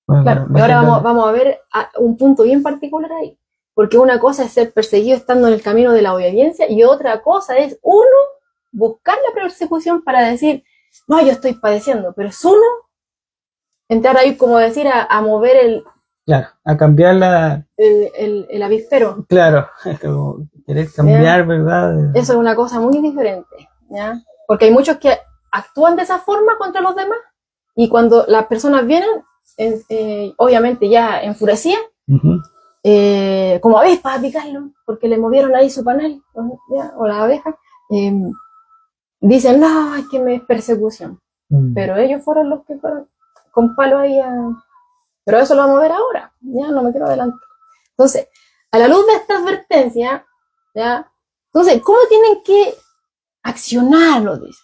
Claro, y ahora vamos a ver un punto bien particular ahí, porque una cosa es ser perseguido estando en el camino de la obediencia y otra cosa es uno buscar la persecución para decir, no, yo estoy padeciendo, pero es uno entrar ahí, como decir, a mover el... Claro, a cambiar el avispero. Claro, como querer cambiar, ¿ya?, ¿verdad? Eso es una cosa muy diferente, ¿ya? Porque hay muchos que actúan de esa forma contra los demás y cuando las personas vienen, obviamente ya enfurecidas, como avispas a picarlo, porque le movieron ahí su panal, ¿ya?, o la abeja, dicen, no, es que me es persecución. Pero ellos fueron los que fueron con palo ahí Pero eso lo vamos a ver ahora, ya no me quiero adelantar. Entonces, a la luz de esta advertencia, ¿ya? Entonces, ¿cómo tienen que accionarlo? Dice,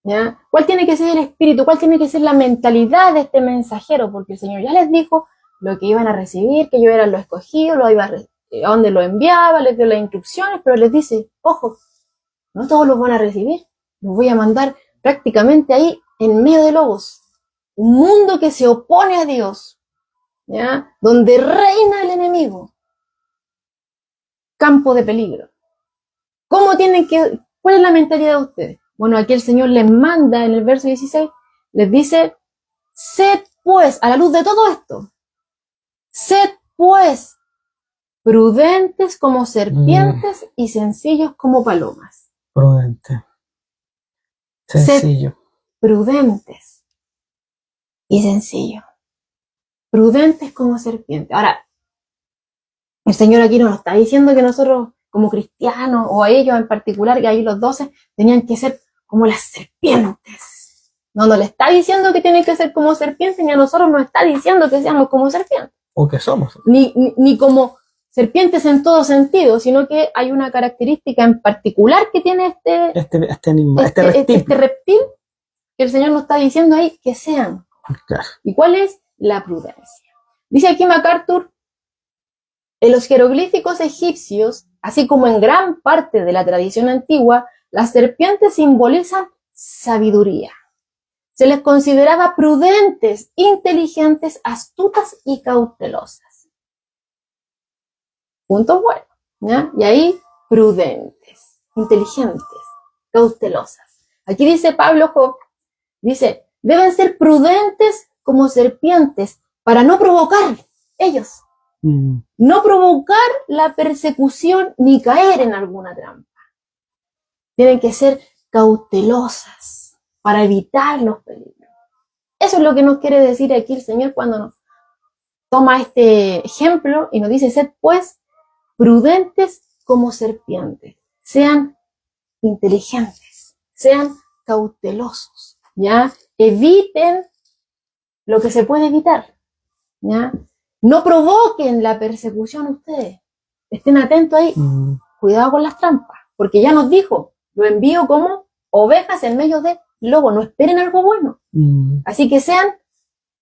¿ya? ¿Cuál tiene que ser el espíritu? ¿Cuál tiene que ser la mentalidad de este mensajero? Porque el Señor ya les dijo lo que iban a recibir, que ellos eran los escogidos, a dónde lo enviaba, les dio las instrucciones, pero les dice, ojo, no todos los van a recibir, los voy a mandar prácticamente ahí en medio de lobos. Un mundo que se opone a Dios, ¿ya?, donde reina el enemigo. Campo de peligro. ¿Cuál es la mentalidad de ustedes? Bueno, aquí el Señor les manda en el verso 16, les dice, sed pues, a la luz de todo esto, sed pues prudentes como serpientes y sencillos como palomas. Prudente. Sencillo. Sed prudentes y sencillo. Prudentes como serpientes. Ahora, el Señor aquí no nos está diciendo que nosotros, como cristianos, o ellos en particular, que ahí los 12, tenían que ser como las serpientes. No le está diciendo que tienen que ser como serpientes, ni a nosotros nos está diciendo que seamos como serpientes. O que somos. Ni como serpientes en todo sentido, sino que hay una característica en particular que tiene este reptil, que el Señor nos está diciendo ahí que sean. Claro. ¿Y cuál es? La prudencia. Dice aquí MacArthur, en los jeroglíficos egipcios, así como en gran parte de la tradición antigua, las serpientes simbolizan sabiduría. Se les consideraba prudentes, inteligentes, astutas y cautelosas. puntos buenos, ¿ya? Y ahí, prudentes, inteligentes, cautelosas. Aquí dice Pablo Job, dice, deben ser prudentes como serpientes para no provocar ellos. No provocar la persecución ni caer en alguna trampa. Tienen que ser cautelosas para evitar los peligros. Eso es lo que nos quiere decir aquí el Señor cuando nos toma este ejemplo y nos dice, sed pues prudentes como serpientes, sean inteligentes, sean cautelosos, ¿ya? Eviten lo que se puede evitar, ¿ya? No provoquen la persecución ustedes, estén atentos ahí, cuidado con las trampas, porque ya nos dijo, lo envío como ovejas en medio de lobos, no esperen algo bueno, así que sean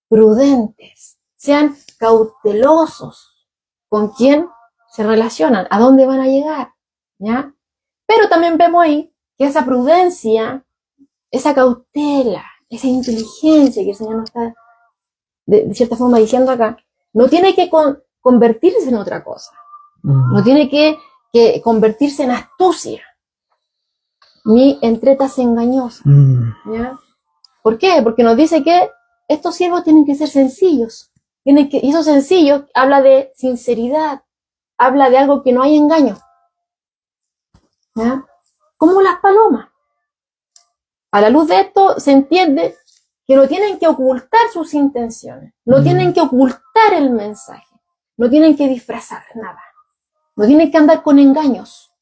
prudentes, sean cautelosos con quién se relacionan, a dónde van a llegar, ¿ya? Pero también vemos ahí que esa prudencia, esa cautela, esa inteligencia que el Señor nos está de cierta forma diciendo acá, no tiene que convertirse en otra cosa, no tiene que convertirse en astucia, ni en tretas engañosas, ¿ya? ¿Por qué? Porque nos dice que estos siervos tienen que ser sencillos, y esos sencillos habla de sinceridad, habla de algo que no hay engaño, ¿ya? Como las palomas. A la luz de esto se entiende que no tienen que ocultar sus intenciones, no tienen que ocultar el mensaje, no tienen que disfrazar nada, no tienen que andar con engaños,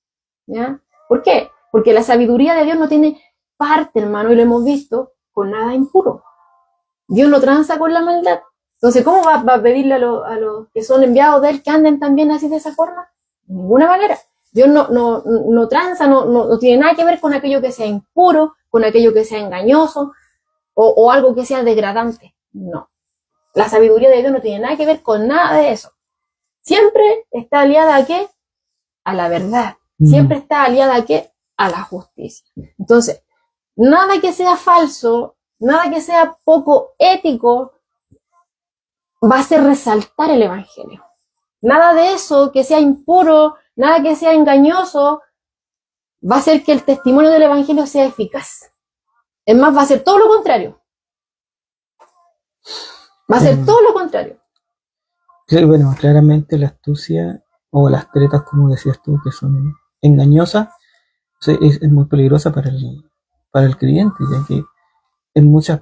¿ya? ¿Por qué? Porque la sabiduría de Dios no tiene parte, hermano, y lo hemos visto, con nada impuro. Dios no tranza con la maldad. Entonces, ¿cómo va a pedirle a los que son enviados de Él que anden también así de esa forma? De ninguna manera. Dios no tranza, no tiene nada que ver con aquello que sea impuro, con aquello que sea engañoso, o algo que sea degradante. No. La sabiduría de Dios no tiene nada que ver con nada de eso. Siempre está aliada ¿a qué? A la verdad. Siempre está aliada ¿a qué? A la justicia. Entonces, nada que sea falso, nada que sea poco ético, va a hacer resaltar el Evangelio. Nada de eso que sea impuro, nada que sea engañoso, va a hacer que el testimonio del Evangelio sea eficaz. Es más, va a ser todo lo contrario. Va a ser todo lo contrario. Sí, bueno, claramente la astucia o las tretas, como decías tú, que son engañosas, es muy peligrosa para el creyente, ya que en muchas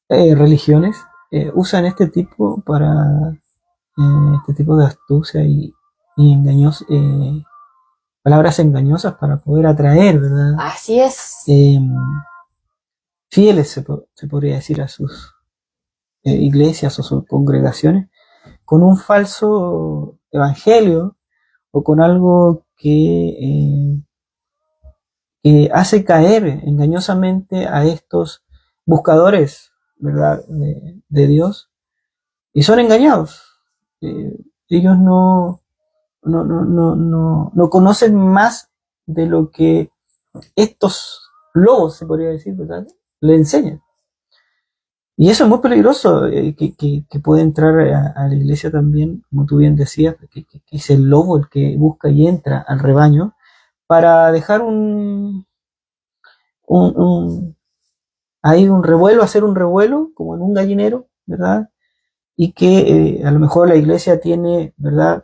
religiones usan este tipo de astucia y engaños, palabras engañosas para poder atraer, ¿verdad? Así es. Fieles, se podría decir, a sus iglesias o sus congregaciones, con un falso evangelio o con algo que hace caer engañosamente a estos buscadores, ¿verdad?, de Dios, y son engañados. Ellos no conocen más de lo que estos lobos, se podría decir, ¿verdad?, le enseñan. Y eso es muy peligroso, que puede entrar a la iglesia también, como tú bien decías, que es el lobo el que busca y entra al rebaño para dejar ahí un revuelo, hacer un revuelo, como en un gallinero, ¿verdad? Y que a lo mejor la iglesia tiene, ¿verdad?,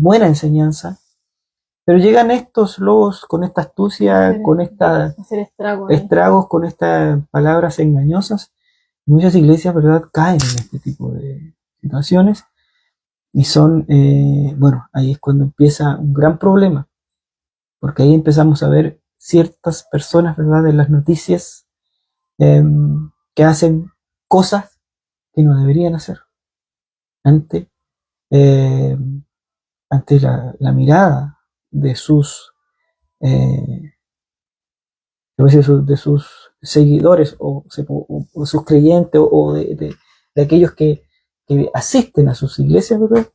buena enseñanza, pero llegan estos lobos con esta astucia, con estas estragos, con estas palabras engañosas. Muchas iglesias, ¿verdad?, caen en este tipo de situaciones y son, bueno, ahí es cuando empieza un gran problema, porque ahí empezamos a ver ciertas personas, ¿verdad?, en las noticias que hacen cosas que no deberían hacer ante la mirada de sus de sus seguidores o sus creyentes o de aquellos que asisten a sus iglesias, ¿verdad?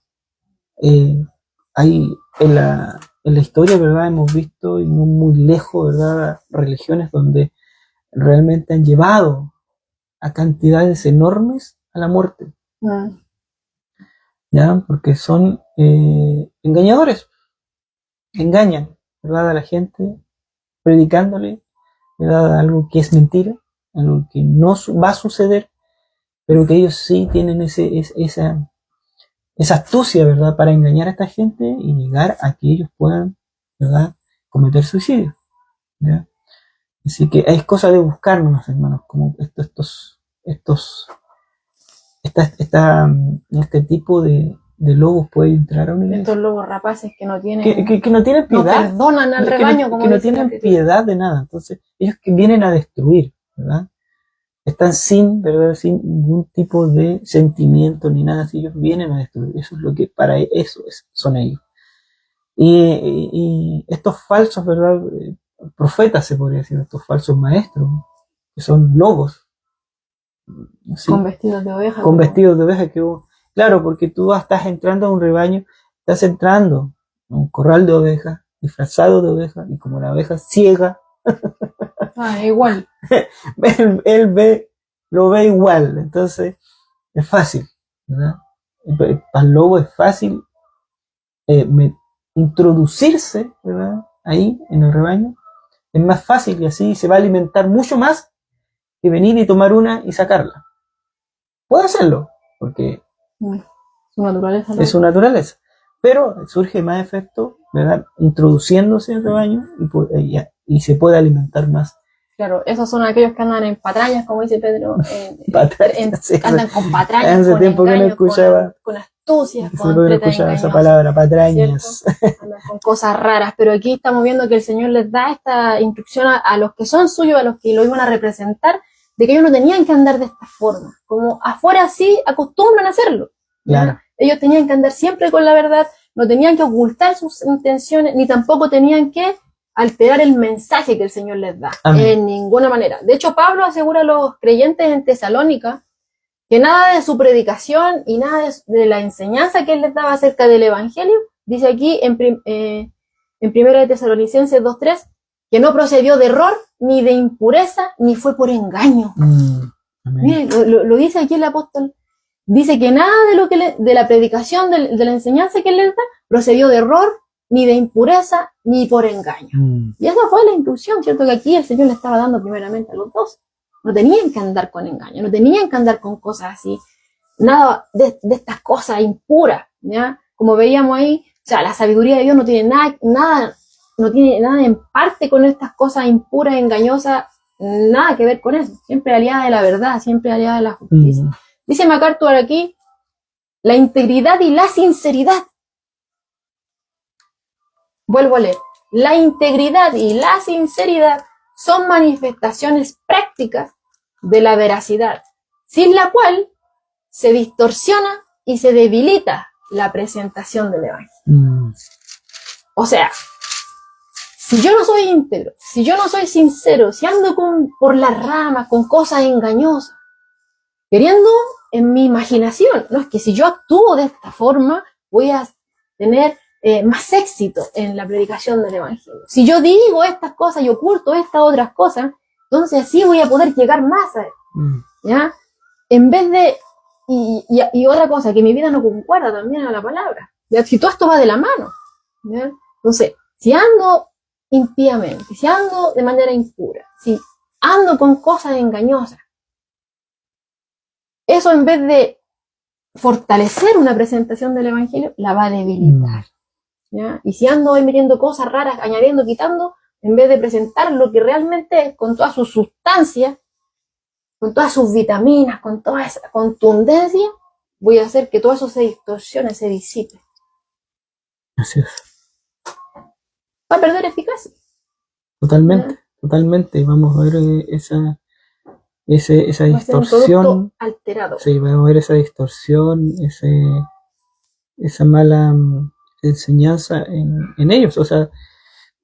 Hay en la historia, ¿verdad?, hemos visto, y no muy lejos, ¿verdad?, religiones donde realmente han llevado a cantidades enormes a la muerte. ¿ya? Porque son engañadores, engañan, ¿verdad? A la gente, predicándole, ¿verdad? Algo que es mentira, algo que no va a suceder, pero que ellos sí tienen esa astucia, ¿verdad? Para engañar a esta gente y llegar a que ellos puedan, ¿verdad? Cometer suicidio, ¿ya? Así que es cosa de buscarnos, hermanos, como este tipo de lobos puede entrar a una iglesia. Estos lobos rapaces que no tienen, que no tienen no piedad, perdonan al rebaño, como que no dice la tienen Escritura. piedad de nada. Entonces, ellos que vienen a destruir, ¿verdad? Están sin, ¿verdad? Sin ningún tipo de sentimiento ni nada. Si ellos vienen a destruir, eso es lo que para eso son ellos. Y estos falsos, ¿verdad? Profetas, se podría decir, estos falsos maestros, que son lobos. ¿Sí? Con vestidos de oveja. Con vestidos de oveja. Claro, porque tú estás entrando a un rebaño, estás entrando a un corral de ovejas, disfrazado de oveja, y como la oveja ciega, igual. él lo ve igual, entonces es fácil, ¿verdad? Para el lobo es fácil introducirse, ¿verdad? Ahí en el rebaño, es más fácil y así se va a alimentar mucho más que venir y tomar una y sacarla. Puede hacerlo, porque su naturaleza, es su naturaleza, pero surge más efecto, ¿verdad? Introduciéndose en el rebaño y se puede alimentar más. Claro, esos son aquellos que andan en patrañas, como dice Pedro, andan con patrañas, hace con tiempo engaños, que no escuchaba, con astucias, con no escuchaba esa palabra, patrañas. Andan con cosas raras, pero aquí estamos viendo que el Señor les da esta instrucción a los que son suyos, a los que lo iban a representar, de que ellos no tenían que andar de esta forma, como afuera sí acostumbran a hacerlo. Claro. Ellos tenían que andar siempre con la verdad, no tenían que ocultar sus intenciones, ni tampoco tenían que alterar el mensaje que el Señor les da. Amén. En ninguna manera. De hecho, Pablo asegura a los creyentes en Tesalónica que nada de su predicación y nada de la enseñanza que él les daba acerca del Evangelio, dice aquí en 1 de Tesalonicenses 2:3, que no procedió de error, ni de impureza, ni fue por engaño. Miren, lo dice aquí el apóstol. Dice que nada de lo que de la predicación, de la enseñanza que él les da, procedió de error, ni de impureza, ni por engaño. Y esa fue la instrucción, ¿cierto? Que aquí el Señor le estaba dando primeramente a los dos. No tenían que andar con engaño, no tenían que andar con cosas así, nada de estas cosas impuras, ¿ya? Como veíamos ahí, o sea, la sabiduría de Dios no tiene nada en parte con estas cosas impuras, engañosas, nada que ver con eso. Siempre aliada de la verdad, siempre aliada de la justicia. Dice MacArthur aquí, la integridad y la sinceridad. Vuelvo a leer. La integridad y la sinceridad son manifestaciones prácticas de la veracidad, sin la cual se distorsiona y se debilita la presentación del Evangelio. O sea, si yo no soy íntegro, si yo no soy sincero, si ando por las ramas con cosas engañosas, queriendo en mi imaginación, no es que si yo actúo de esta forma voy a tener más éxito en la predicación del Evangelio. Si yo digo estas cosas y oculto estas otras cosas, entonces así voy a poder llegar más a él, ¿ya? En vez de, y otra cosa, que mi vida no concuerda también a la palabra, ¿ya? Si todo esto va de la mano, ¿ya? Entonces, si ando impíamente, si ando de manera impura, si ando con cosas engañosas, eso en vez de fortalecer una presentación del Evangelio, la va a debilitar. ¿Ya? Y si ando ahí metiendo cosas raras, añadiendo, quitando, en vez de presentar lo que realmente es, con toda su sustancia, con todas sus vitaminas, con toda esa contundencia, voy a hacer que todo eso se distorsione, se disipe. Así es. Va a perder eficacia. Totalmente, totalmente. Vamos a ver esa distorsión. Alterado. Sí, vamos a ver esa distorsión, esa mala enseñanza en ellos. O sea,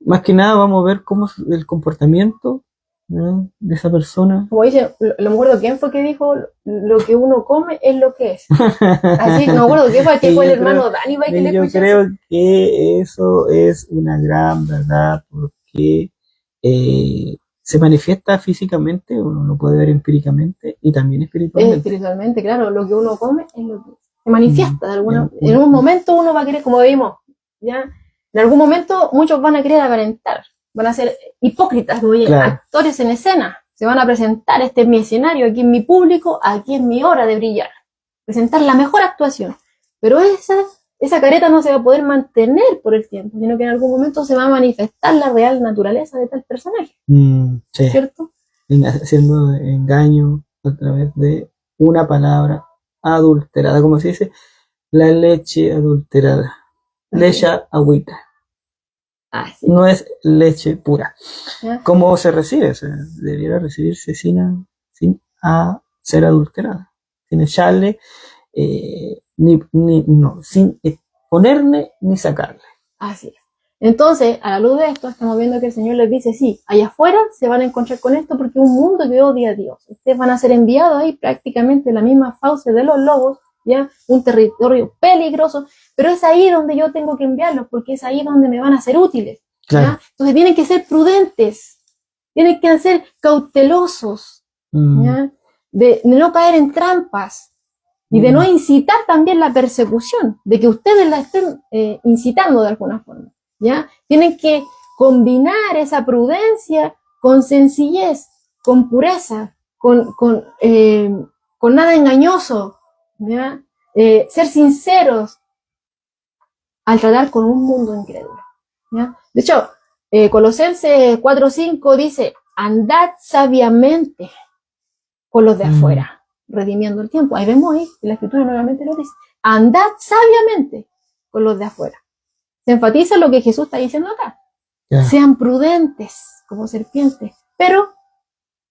más que nada vamos a ver cómo es el comportamiento, ¿no?, de esa persona. Como dice, no me acuerdo quién fue que dijo, lo que uno come es lo que es. Así, no me acuerdo quién fue, el hermano Dani. Yo creo que eso es una gran verdad, porque se manifiesta físicamente, uno lo puede ver empíricamente y también espiritualmente. Espiritualmente, claro, lo que uno come es lo que se manifiesta de alguna. En un momento uno va a querer, como vimos, ya, en algún momento muchos van a querer aparentar, van a ser hipócritas, Claro. actores en escena, se van a presentar, este es mi escenario, aquí es mi público, aquí es mi hora de brillar, presentar la mejor actuación, pero esa careta no se va a poder mantener por el tiempo, sino que en algún momento se va a manifestar la real naturaleza de tal personaje, Sí. ¿cierto? Haciendo engaño a través de una palabra adulterada, como se dice, la leche adulterada, leche agüita. Así. No es leche pura. ¿Ya? ¿Cómo se recibe? O sea, debiera recibirse sin ser adulterada, sin echarle, sin ponerle ni sacarle. Así es. Entonces, a la luz de esto, estamos viendo que el Señor les dice, sí, allá afuera se van a encontrar con esto porque es un mundo que odia a Dios. Ustedes van a ser enviados ahí prácticamente la misma fauce de los lobos, ya, un territorio peligroso, pero es ahí donde yo tengo que enviarlos porque es ahí donde me van a ser útiles. Claro. ¿Ya? Entonces tienen que ser prudentes, tienen que ser cautelosos, ¿ya? De no caer en trampas. Y de no incitar también la persecución, de que ustedes la estén incitando de alguna forma, ¿ya? Tienen que combinar esa prudencia con sencillez, con pureza, con nada engañoso, ¿ya? Ser sinceros al tratar con un mundo incrédulo, ¿ya? De hecho, Colosenses 4:5 dice, andad sabiamente con los de afuera, redimiendo el tiempo. Ahí vemos ahí, la escritura nuevamente lo dice. Andad sabiamente con los de afuera. Se enfatiza lo que Jesús está diciendo acá. Yeah. Sean prudentes como serpientes, pero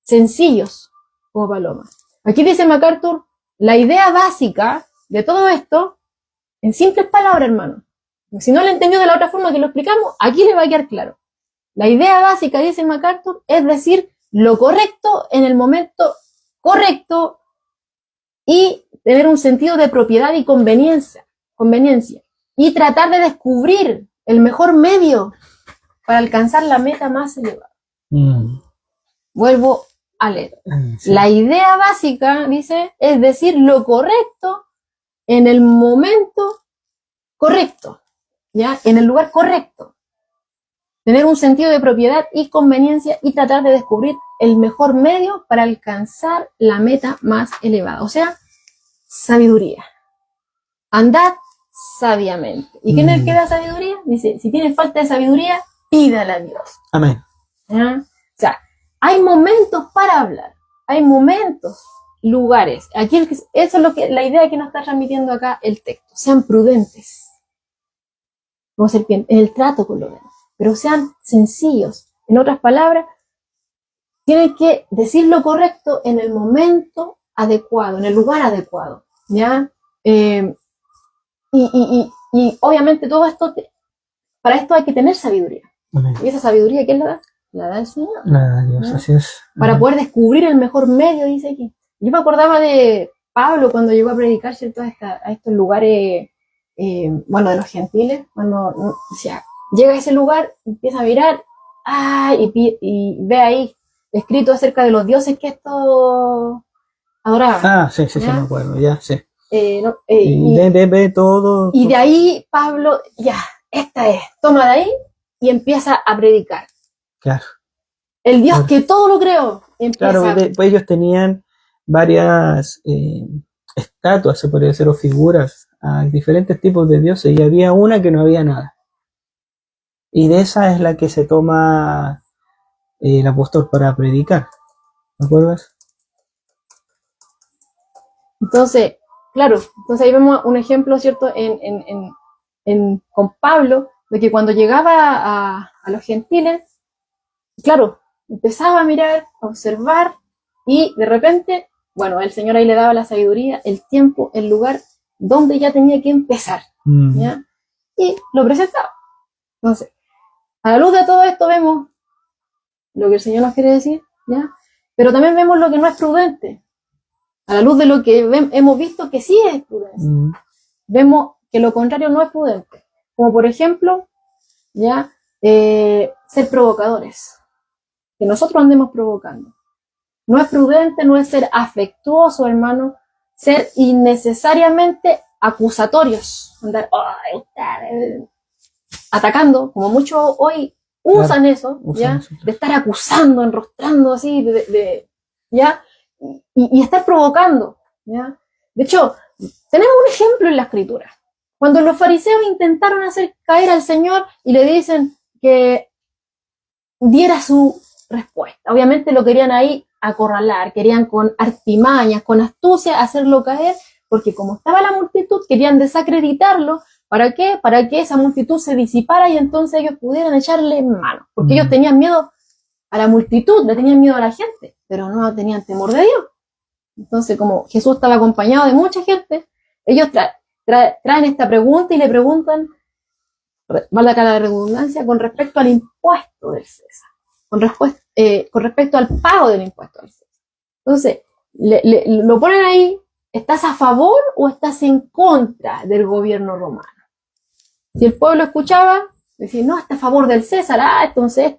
sencillos como palomas. Aquí dice MacArthur, la idea básica de todo esto, en simples palabras, hermano. Si no lo entendió de la otra forma que lo explicamos, aquí le va a quedar claro. La idea básica, dice MacArthur, es decir lo correcto en el momento correcto y tener un sentido de propiedad y conveniencia y tratar de descubrir el mejor medio para alcanzar la meta más elevada. Vuelvo a leer. Sí. La idea básica, dice, es decir lo correcto en el momento correcto, ¿ya? En el lugar correcto. Tener un sentido de propiedad y conveniencia y tratar de descubrir el mejor medio para alcanzar la meta más elevada. O sea, sabiduría. Andad sabiamente. ¿Y quién es el que da sabiduría? Dice, si tienes falta de sabiduría, pídala a Dios. Amén. ¿Ya? O sea, hay momentos para hablar. Hay momentos, lugares. Aquí eso es lo que la idea que nos está transmitiendo acá el texto. Sean prudentes. Como serpiente, en el trato con los demás. Pero sean sencillos. En otras palabras, tienen que decir lo correcto en el momento adecuado, en el lugar adecuado, ¿ya? Y obviamente todo esto, para esto hay que tener sabiduría. Amén. ¿Y esa sabiduría quién la da? La da el Señor. La da Dios, ¿no? Así es. Para poder descubrir el mejor medio, dice aquí. Yo me acordaba de Pablo cuando llegó a predicar, ¿cierto? A estos lugares, bueno, de los gentiles, cuando, o sea, llega a ese lugar, empieza a mirar, y ve ahí escrito acerca de los dioses que estos adoraban. Sí, me acuerdo, ya, sí. Ve todo. Y de ahí Pablo, ya, esta es, toma de ahí y empieza a predicar. Claro. El Dios que todo lo creó. Claro, pues ellos tenían varias estatuas, se podría decir, o figuras a diferentes tipos de dioses, y había una que no había nada. Y de esa es la que se toma el apóstol para predicar. ¿Me acuerdas? Entonces, claro, entonces ahí vemos un ejemplo, ¿cierto? Con Pablo, de que cuando llegaba a los gentiles, claro, empezaba a mirar, a observar, y de repente, bueno, el Señor ahí le daba la sabiduría, el tiempo, el lugar donde ya tenía que empezar, ¿ya? Y lo presentaba. Entonces, a la luz de todo esto vemos lo que el Señor nos quiere decir, ¿ya? Pero también vemos lo que no es prudente. A la luz de lo que hemos visto que sí es prudente. Vemos que lo contrario no es prudente. Como por ejemplo, ¿ya? Ser provocadores. que nosotros andemos provocando. No es prudente, no es ser afectuoso, hermano, ser innecesariamente acusatorios, andar atacando, como muchos hoy usan Claro, eso, ¿ya? eso. De estar acusando, enrostrando así, ¿ya? Y estar provocando, ¿ya? De hecho, tenemos un ejemplo en la Escritura. Cuando los fariseos intentaron hacer caer al Señor y le dicen que diera su respuesta, obviamente lo querían ahí acorralar, querían con artimañas, con astucia hacerlo caer, porque como estaba la multitud, querían desacreditarlo. ¿Para qué? Para que esa multitud se disipara y entonces ellos pudieran echarle mano, porque ellos tenían miedo a la multitud, le tenían miedo a la gente, pero no tenían temor de Dios. Entonces, como Jesús estaba acompañado de mucha gente, ellos traen esta pregunta y le preguntan, valga la redundancia, con respecto al impuesto del César, con respecto al pago del impuesto del César. Entonces, lo ponen ahí, ¿estás a favor o estás en contra del gobierno romano? Si el pueblo escuchaba, decía, no, está a favor del César, entonces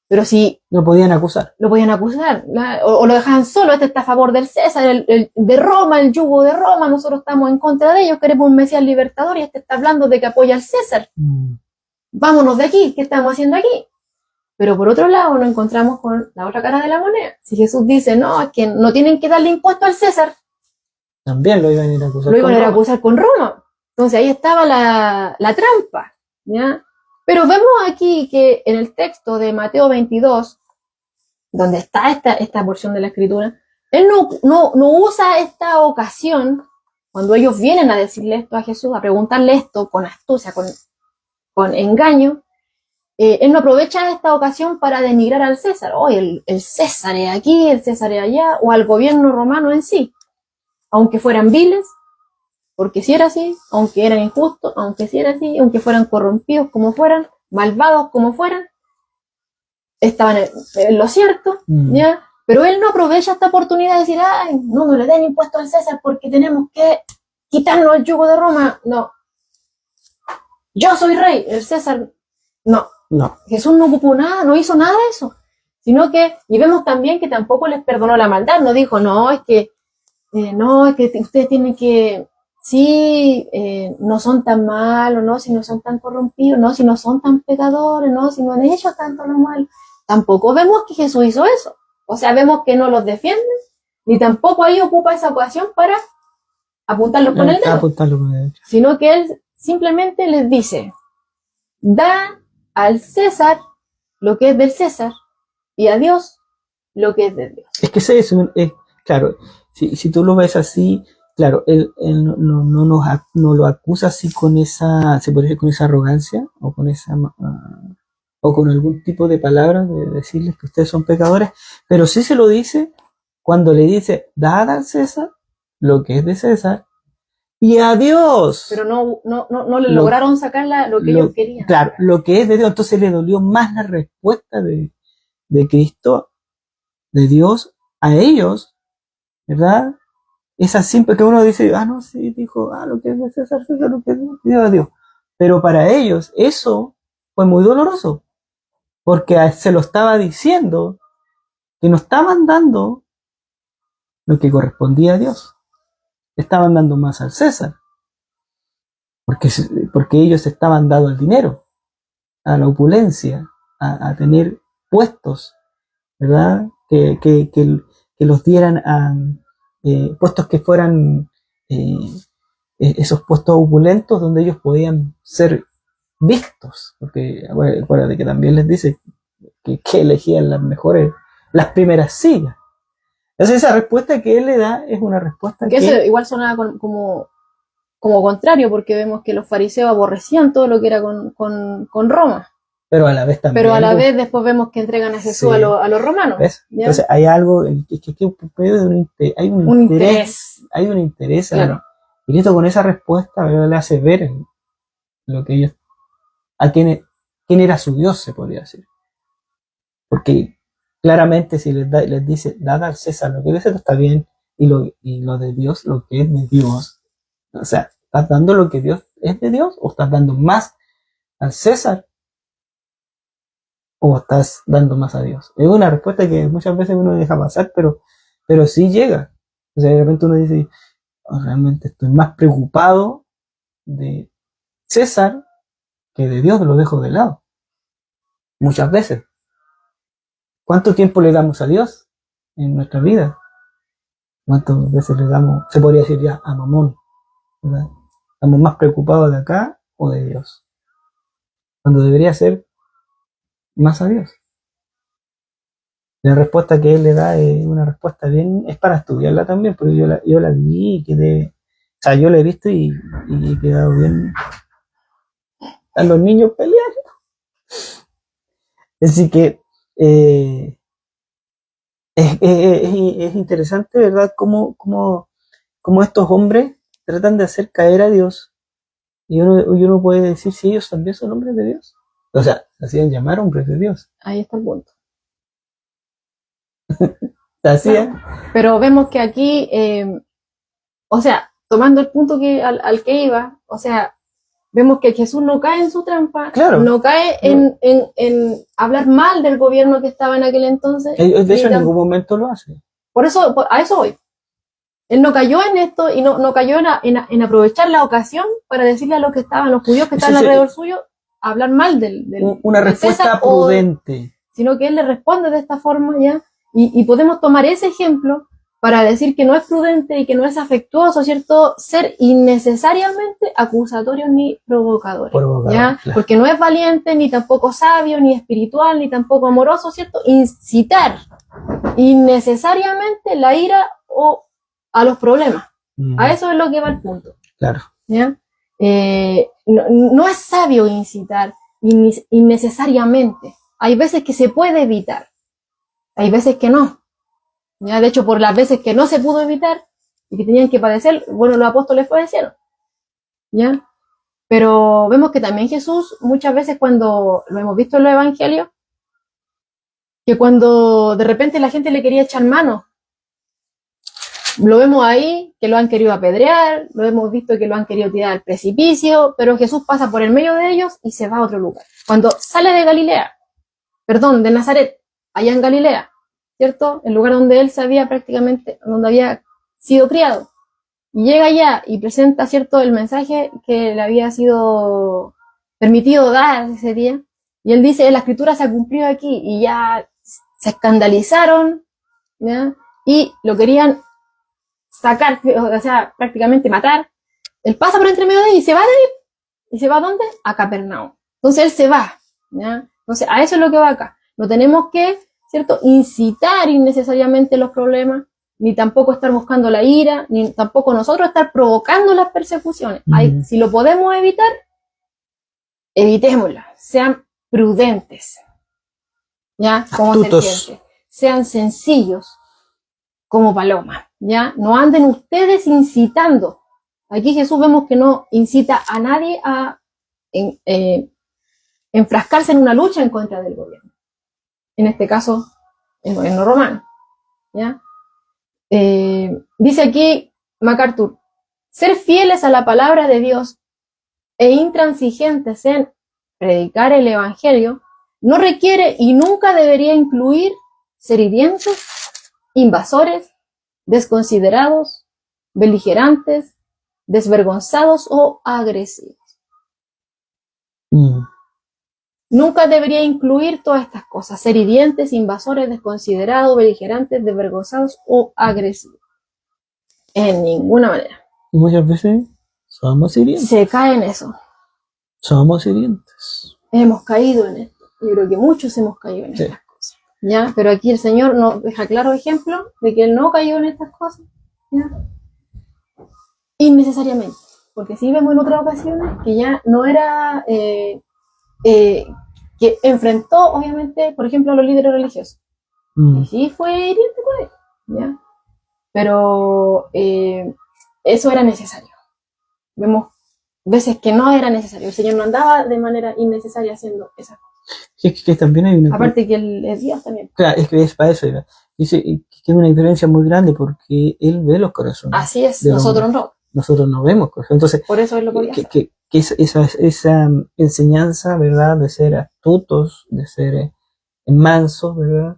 pero si lo podían acusar. Lo podían acusar, o lo dejaban solo, está a favor del César, el de Roma, el yugo de Roma, nosotros estamos en contra de ellos, queremos un Mesías libertador y está hablando de que apoya al César. Vámonos de aquí, ¿qué estamos haciendo aquí? Pero por otro lado nos encontramos con la otra cara de la moneda. Si Jesús dice, no, es que no tienen que darle impuesto al César, también lo iban a ir a acusar. Lo iban a ir a acusar con Roma. Entonces ahí estaba la trampa, ¿ya? Pero vemos aquí que en el texto de Mateo 22, donde está esta porción de la Escritura, él no usa esta ocasión, cuando ellos vienen a decirle esto a Jesús, a preguntarle esto con astucia, con engaño, él no aprovecha esta ocasión para denigrar al César. El César es aquí, el César es allá, o al gobierno romano en sí. Aunque fueran viles, porque si era así, aunque eran injustos, aunque si era así, aunque fueran corrompidos como fueran, malvados como fueran, estaban en lo cierto, ¿ya? Pero él no aprovecha esta oportunidad de decir, no le den impuesto al César porque tenemos que quitarnos el yugo de Roma. No. Yo soy rey, el César, no. Jesús no ocupó nada, no hizo nada de eso. Sino que, y vemos también que tampoco les perdonó la maldad, no dijo, es que ustedes tienen que, no son tan malos, no, si no son tan corrompidos, no, si no son tan pecadores, no, si no han hecho tanto lo malo. Tampoco vemos que Jesús hizo eso. O sea, vemos que no los defiende, ni tampoco ahí ocupa esa ocasión para apuntarlos con el dedo. Sino que él simplemente les dice, da al César lo que es del César y a Dios lo que es de Dios. Es que claro, si tú lo ves así, claro, él no lo acusa así con esa, se puede decir, con esa arrogancia o con esa o con algún tipo de palabra de decirles que ustedes son pecadores, pero sí se lo dice cuando le dice, dad al César lo que es de César y a Dios. Pero no le lograron sacar lo que ellos querían. Claro, lo que es de Dios. Entonces le dolió más la respuesta de Cristo, de Dios, a ellos, ¿verdad? Esa simple que uno dice, sí, dijo, lo que es de César, lo que es de Dios. Pero para ellos eso fue muy doloroso, porque se lo estaba diciendo que no estaban dando lo que correspondía a Dios. Estaban dando más al César, porque ellos estaban dando el dinero, a la opulencia, a tener puestos, ¿verdad? Que los dieran a puestos que fueran esos puestos opulentos donde ellos podían ser vistos, porque acuérdate que también les dice que elegían las primeras sillas. Entonces esa respuesta que él le da es una respuesta que eso igual sonaba como contrario, porque vemos que los fariseos aborrecían todo lo que era con Roma. Pero a la vez también. Pero a la vez después vemos que entregan a Jesús a los romanos. Entonces hay algo, hay un interés. Hay un interés. Claro. Y esto con esa respuesta le hace ver lo que ellos, quién era su Dios, se podría decir. Porque claramente si les dice, dad al César lo que es de César, está bien, y lo de Dios, lo que es de Dios. O sea, ¿estás dando lo que Dios es de Dios o estás dando más al César? o estás dando más a Dios? Es una respuesta que muchas veces uno deja pasar, pero sí llega. O sea, de repente uno dice, "Oh, realmente estoy más preocupado de César que de Dios, lo dejo de lado". Muchas veces. ¿Cuánto tiempo le damos a Dios en nuestra vida? ¿Cuántas veces le damos, se podría decir ya, a Mamón? ¿Verdad? ¿Estamos más preocupados de acá o de Dios? Cuando debería ser más a Dios. La respuesta que él le da es una respuesta bien, es para estudiarla también, porque yo la vi y quedé, o sea, yo la he visto y he quedado bien. A los niños peleando. Así que es interesante, ¿verdad? Cómo estos hombres tratan de hacer caer a Dios. Y uno puede decir si ellos también son hombres de Dios. O sea, se hacían llamar hombres de Dios. Ahí está el punto. Se hacían. Pero vemos que aquí, o sea, tomando el punto al que iba, o sea, vemos que Jesús no cae en su trampa, Claro. no cae en hablar mal del gobierno que estaba en aquel entonces. De hecho, en ningún momento lo hace. Por eso, a eso voy. Él no cayó en esto y no cayó en aprovechar la ocasión para decirle a los que estaban, los judíos que estaban alrededor suyo, hablar mal del una respuesta César, prudente. Sino que él le responde de esta forma ya, y podemos tomar ese ejemplo para decir que no es prudente y que no es afectuoso, ¿cierto? Ser innecesariamente acusatorios ni provocadores, ¿ya? Claro. Porque no es valiente, ni tampoco sabio, ni espiritual, ni tampoco amoroso, ¿cierto? Incitar innecesariamente la ira o a los problemas. A eso es lo que va el punto. Claro. ¿Ya? No es sabio incitar innecesariamente. Hay veces que se puede evitar, hay veces que no. ¿Ya? De hecho, por las veces que no se pudo evitar y que tenían que padecer, bueno, los apóstoles padecieron. ¿Ya? Pero vemos que también Jesús, muchas veces cuando lo hemos visto en los evangelios, que cuando de repente la gente le quería echar mano, lo vemos ahí, que lo han querido apedrear, lo hemos visto que lo han querido tirar al precipicio, pero Jesús pasa por el medio de ellos y se va a otro lugar. Cuando sale de Galilea, de Nazaret, allá en Galilea, ¿cierto? El lugar donde él sabía prácticamente, donde había sido criado. Y llega allá y presenta, ¿cierto?, el mensaje que le había sido permitido dar ese día. Y él dice, la escritura se ha cumplido aquí, y ya se escandalizaron, ¿ya? Y lo querían sacar, o sea, prácticamente matar. Él pasa por entre medio de ellos y se va de ahí. ¿Y se va a dónde? A Capernaum. Entonces él se va, ¿ya? Entonces a eso es lo que va acá. No tenemos que, ¿cierto?, incitar innecesariamente los problemas, ni tampoco estar buscando la ira, ni tampoco nosotros estar provocando las persecuciones. Si lo podemos evitar, evitémoslas. Sean prudentes, ¿ya? Como serpientes. Sean sencillos como palomas, ¿ya? No anden ustedes incitando. Aquí Jesús vemos que no incita a nadie a enfrascarse en una lucha en contra del gobierno. En este caso, el gobierno romano, ¿ya? Dice aquí MacArthur, ser fieles a la palabra de Dios e intransigentes en predicar el evangelio no requiere y nunca debería incluir ser hirientes, invasores, desconsiderados, beligerantes, desvergonzados o agresivos. Nunca debería incluir todas estas cosas, ser hirientes, invasores, desconsiderados, beligerantes, desvergonzados o agresivos. En ninguna manera. Y muchas veces somos hirientes. Se cae en eso. Somos hirientes. Hemos caído en esto. Yo creo que muchos hemos caído en estas cosas. ¿Ya? Pero aquí el Señor nos deja claro ejemplo de que Él no cayó en estas cosas, ¿ya? Innecesariamente. Porque sí vemos en otras ocasiones que ya no era... que enfrentó, obviamente, por ejemplo, a los líderes religiosos. Y sí fue hiriente con él, ¿ya? Pero eso era necesario. Vemos veces que no era necesario. El Señor no andaba de manera innecesaria haciendo esas cosas. Es que también hay una... Aparte que Él es Dios también. Claro, es que es para eso. Dice que hay una diferencia muy grande porque Él ve los corazones. Así es, nosotros no. Nosotros no vemos corazones. Entonces, por eso Él lo podía hacer. Que esa enseñanza, ¿verdad?, de ser astutos, de ser mansos, ¿verdad?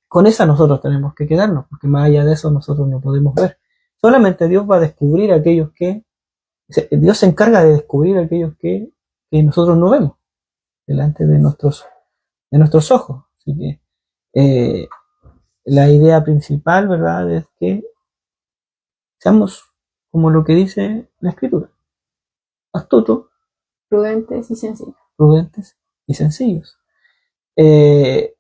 Con esa nosotros tenemos que quedarnos, porque más allá de eso nosotros no podemos ver. Solamente Dios va a descubrir aquellos que, Dios se encarga de descubrir aquellos que nosotros no vemos delante de nuestros ojos. Así que eh, la idea principal, ¿verdad?, es que seamos como lo que dice la Escritura, astutos, Prudentes y sencillos. prudentes y sencillos, eh,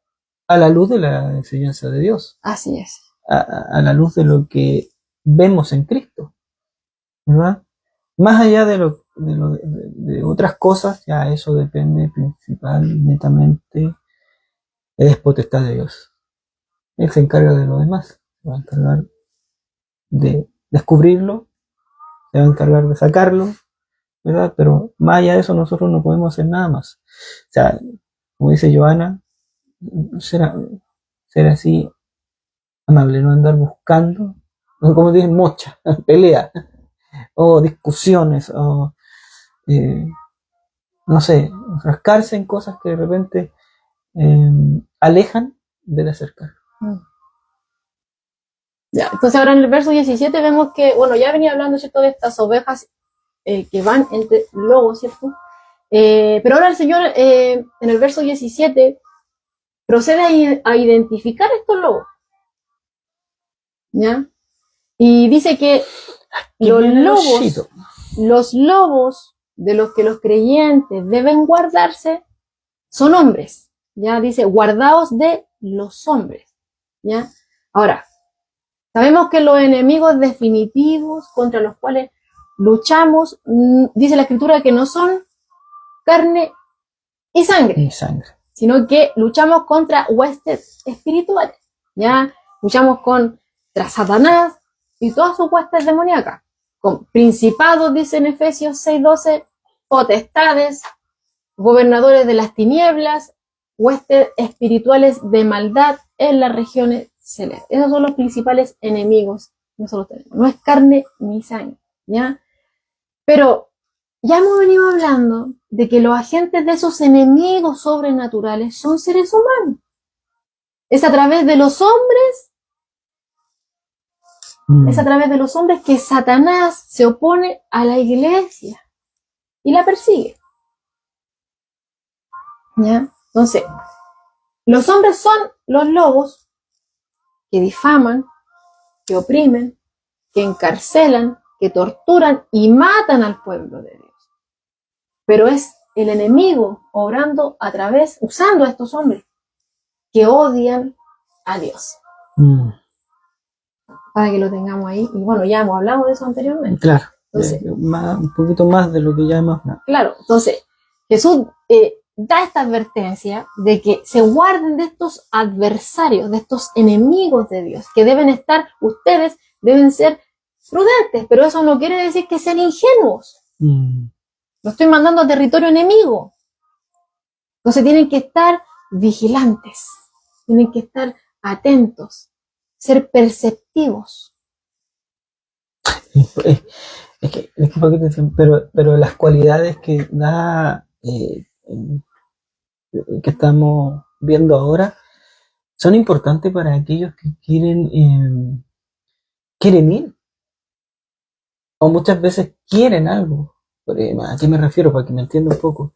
a la luz de la enseñanza de Dios, Así es. a la luz de lo que vemos en Cristo, ¿verdad? Más allá de otras cosas, ya eso depende principalmente, es potestad de Dios. Él se encarga de lo demás, se va a encargar de descubrirlo, se va a encargar de sacarlo, ¿verdad? Pero más allá de eso nosotros no podemos hacer nada más. O sea, como dice Joana, ser así amable, no andar buscando, como dicen, mocha, pelea, o discusiones, o eh, no sé, rascarse en cosas que de repente alejan en vez de acercar. Ya, entonces ahora en el verso 17 vemos que, bueno, ya venía hablando, ¿cierto?, de estas ovejas que van entre lobos, ¿cierto? Pero ahora el Señor en el verso 17 procede a identificar estos lobos, ¿ya? Y dice que los lobos de los que los creyentes deben guardarse son hombres, ¿ya? Dice, guardaos de los hombres, ¿ya? Ahora, sabemos que los enemigos definitivos contra los cuales luchamos, dice la Escritura que no son carne y sangre, sino que luchamos contra huestes espirituales, ¿ya? Luchamos contra Satanás y todas sus huestes demoníacas, con principados, dice en Efesios 6:12, potestades, gobernadores de las tinieblas, huestes espirituales de maldad en las regiones celestes. Esos son los principales enemigos que nosotros tenemos. No es carne ni sangre, ¿ya? Pero ya hemos venido hablando de que los agentes de esos enemigos sobrenaturales son seres humanos. Es a través de los hombres, es a través de los hombres que Satanás se opone a la iglesia y la persigue, ¿ya? Entonces, los hombres son los lobos que difaman, que oprimen, que encarcelan, que torturan y matan al pueblo de Dios. Pero es el enemigo obrando usando a estos hombres que odian a Dios. Para que lo tengamos ahí. Y bueno, ya hemos hablado de eso anteriormente. Claro. Entonces, un poquito más de lo que ya hemos hablado. Claro, entonces Jesús da esta advertencia de que se guarden de estos adversarios, de estos enemigos de Dios, que ustedes deben ser prudentes, pero eso no quiere decir que sean ingenuos. Lo estoy mandando a territorio enemigo. Entonces tienen que estar vigilantes, tienen que estar atentos, ser perceptivos. Pero las cualidades que da que estamos viendo ahora son importantes para aquellos que quieren ir, o muchas veces quieren algo. ¿A qué me refiero? Para que me entienda un poco.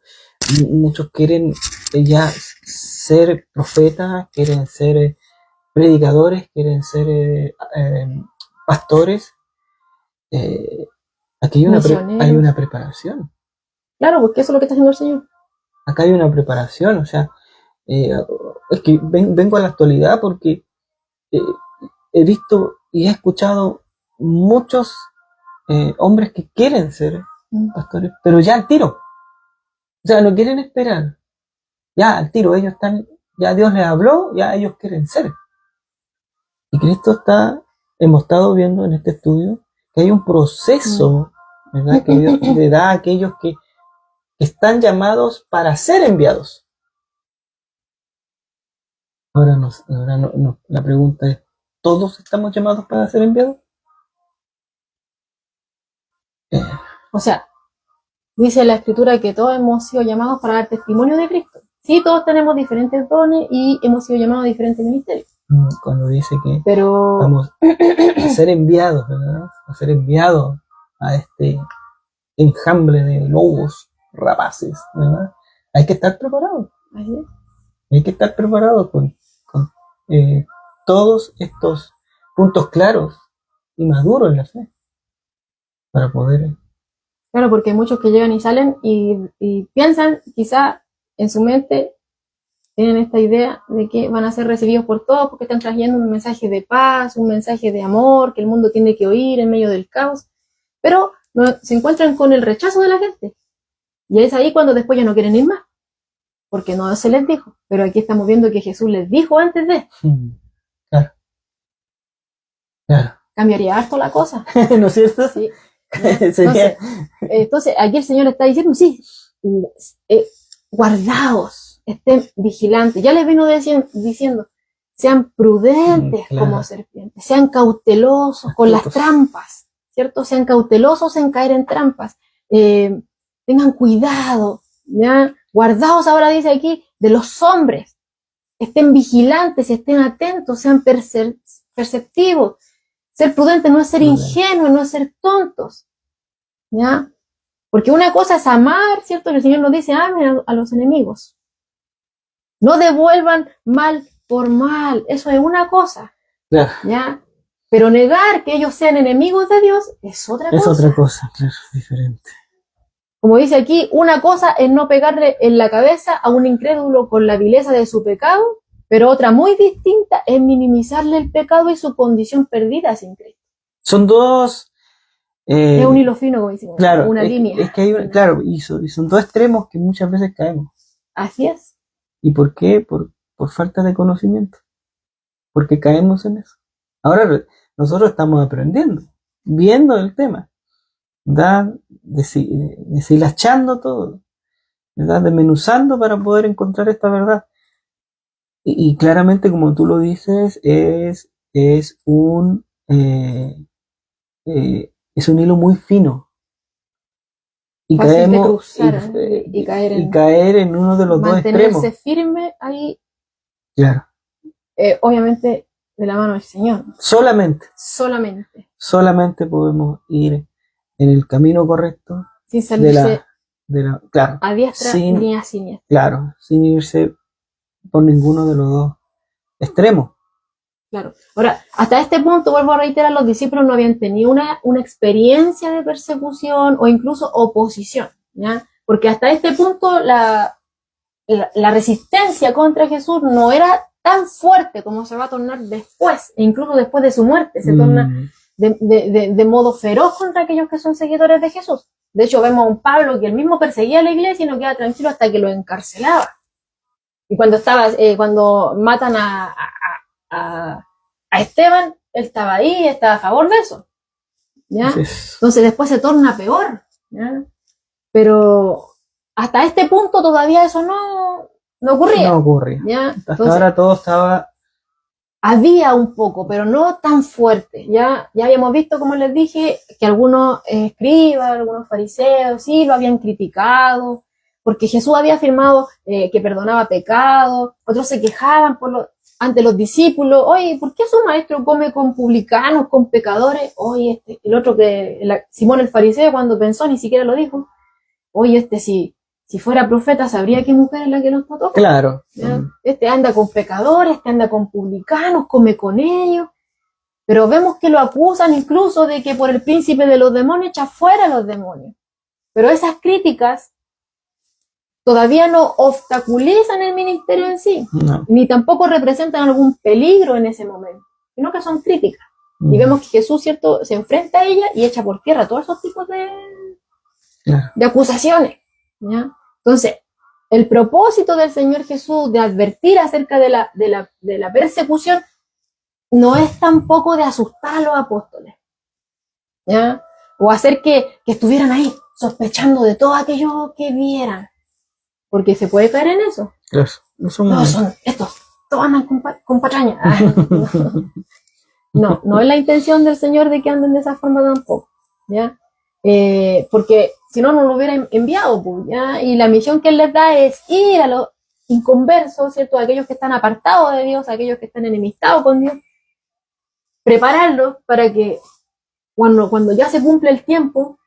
Muchos quieren ya ser profetas, quieren ser predicadores, quieren ser pastores. Aquí hay una preparación. Claro, porque eso es lo que está haciendo el Señor. Acá hay una preparación, o sea, es que vengo a la actualidad porque he visto y he escuchado muchos hombres que quieren ser pastores, pero ya al tiro. O sea, no quieren esperar. Ya al tiro, ellos están, ya Dios les habló, ya ellos quieren ser. Y Cristo hemos estado viendo en este estudio que hay un proceso, ¿verdad?, que Dios le da a aquellos que están llamados para ser enviados. Ahora la pregunta es, ¿todos estamos llamados para ser enviados? O sea, dice la Escritura que todos hemos sido llamados para dar testimonio de Cristo. sí, todos tenemos diferentes dones y hemos sido llamados a diferentes ministerios. Cuando dice que Pero vamos a ser enviados, ¿verdad? A ser enviados a este enjambre de lobos rapaces, ¿verdad? Hay que estar preparados. así es. Hay que estar preparados con todos estos puntos claros y maduros en la fe para poder. Claro, porque hay muchos que llegan y salen y piensan, quizá en su mente, tienen esta idea de que van a ser recibidos por todos porque están trayendo un mensaje de paz, un mensaje de amor que el mundo tiene que oír en medio del caos, pero se encuentran con el rechazo de la gente. Y es ahí cuando después ya no quieren ir más, porque no se les dijo. Pero aquí estamos viendo que Jesús les dijo antes de. Claro. Claro. Cambiaría harto la cosa. ¿No es cierto? Sí. Entonces, aquí el Señor está diciendo, sí, guardaos, estén vigilantes. Ya les vino diciendo, sean prudentes claro, como serpientes, sean cautelosos con las trampas, ¿cierto? Sean cautelosos en caer en trampas, tengan cuidado, ¿ya? Guardaos, ahora dice aquí, de los hombres, estén vigilantes, estén atentos, sean perceptivos. Ser prudente no es ser ingenuo, no es ser tontos, ¿ya? Porque una cosa es amar, ¿cierto? El Señor nos dice, amen a los enemigos. No devuelvan mal por mal, eso es una cosa, ¿ya? Pero negar que ellos sean enemigos de Dios es otra cosa. Es otra cosa, claro, diferente. Como dice aquí, una cosa es no pegarle en la cabeza a un incrédulo con la vileza de su pecado, pero otra muy distinta es minimizarle el pecado y su condición perdida sin Cristo. Son dos. Es un hilo fino, como decimos, claro, una línea. Es que hay claro, y son dos extremos que muchas veces caemos. Así es. ¿Y por qué? Por falta de conocimiento. Porque caemos en eso. Ahora nosotros estamos aprendiendo, viendo el tema, ¿verdad? Deshilachando todo, ¿verdad? Desmenuzando para poder encontrar esta verdad. Y claramente, como tú lo dices, es un hilo muy fino. Y fácil de caemos cruzar, y caer en uno de los dos extremos. Mantenerse firme ahí, claro. Obviamente de la mano del Señor. Solamente podemos ir en el camino correcto. Sin salirse claro, a diestra ni a siniestra. Claro, sin irse por ninguno de los dos extremos. Claro. Ahora, hasta este punto, vuelvo a reiterar, los discípulos no habían tenido una experiencia de persecución o incluso oposición, ¿ya? Porque hasta este punto la resistencia contra Jesús no era tan fuerte como se va a tornar después, e incluso después de su muerte, se torna de modo feroz contra aquellos que son seguidores de Jesús. De hecho, vemos a un Pablo que él mismo perseguía a la iglesia y no queda tranquilo hasta que lo encarcelaba. Y cuando matan a Esteban, él estaba ahí, estaba a favor de eso, ¿ya? Entonces después se torna peor, ¿ya? Pero hasta este punto todavía eso no ocurría. No ocurría. ¿Ya? Hasta ahora todo estaba. Había un poco, pero no tan fuerte. Ya habíamos visto, como les dije, que algunos escribas, algunos fariseos, sí, lo habían criticado, porque Jesús había afirmado que perdonaba pecados. Otros se quejaban ante los discípulos, oye, ¿por qué su maestro come con publicanos, con pecadores? Oye, el otro Simón el fariseo, cuando pensó, ni siquiera lo dijo. Oye, si fuera profeta, sabría qué mujer es la que nos mató. Claro. Anda con pecadores, anda con publicanos, come con ellos. Pero vemos que lo acusan incluso de que por el príncipe de los demonios echa fuera a los demonios. Pero esas críticas todavía no obstaculizan el ministerio en sí, ni tampoco representan algún peligro en ese momento, sino que son críticas. Y vemos que Jesús, ¿cierto?, se enfrenta a ella y echa por tierra todos esos tipos de acusaciones, ¿ya? Entonces, el propósito del Señor Jesús de advertir acerca de la persecución no es tampoco de asustar a los apóstoles, ¿ya? O hacer que estuvieran ahí sospechando de todo aquello que vieran, porque se puede caer en eso. Claro, son estos, todos andan con patraña. No es la intención del Señor de que anden de esa forma tampoco, ¿ya? Porque si no, no lo hubiera enviado, ¿ya? Y la misión que Él les da es ir inconversos, ¿cierto? Aquellos que están apartados de Dios, aquellos que están enemistados con Dios, prepararlos para que cuando ya se cumple el tiempo,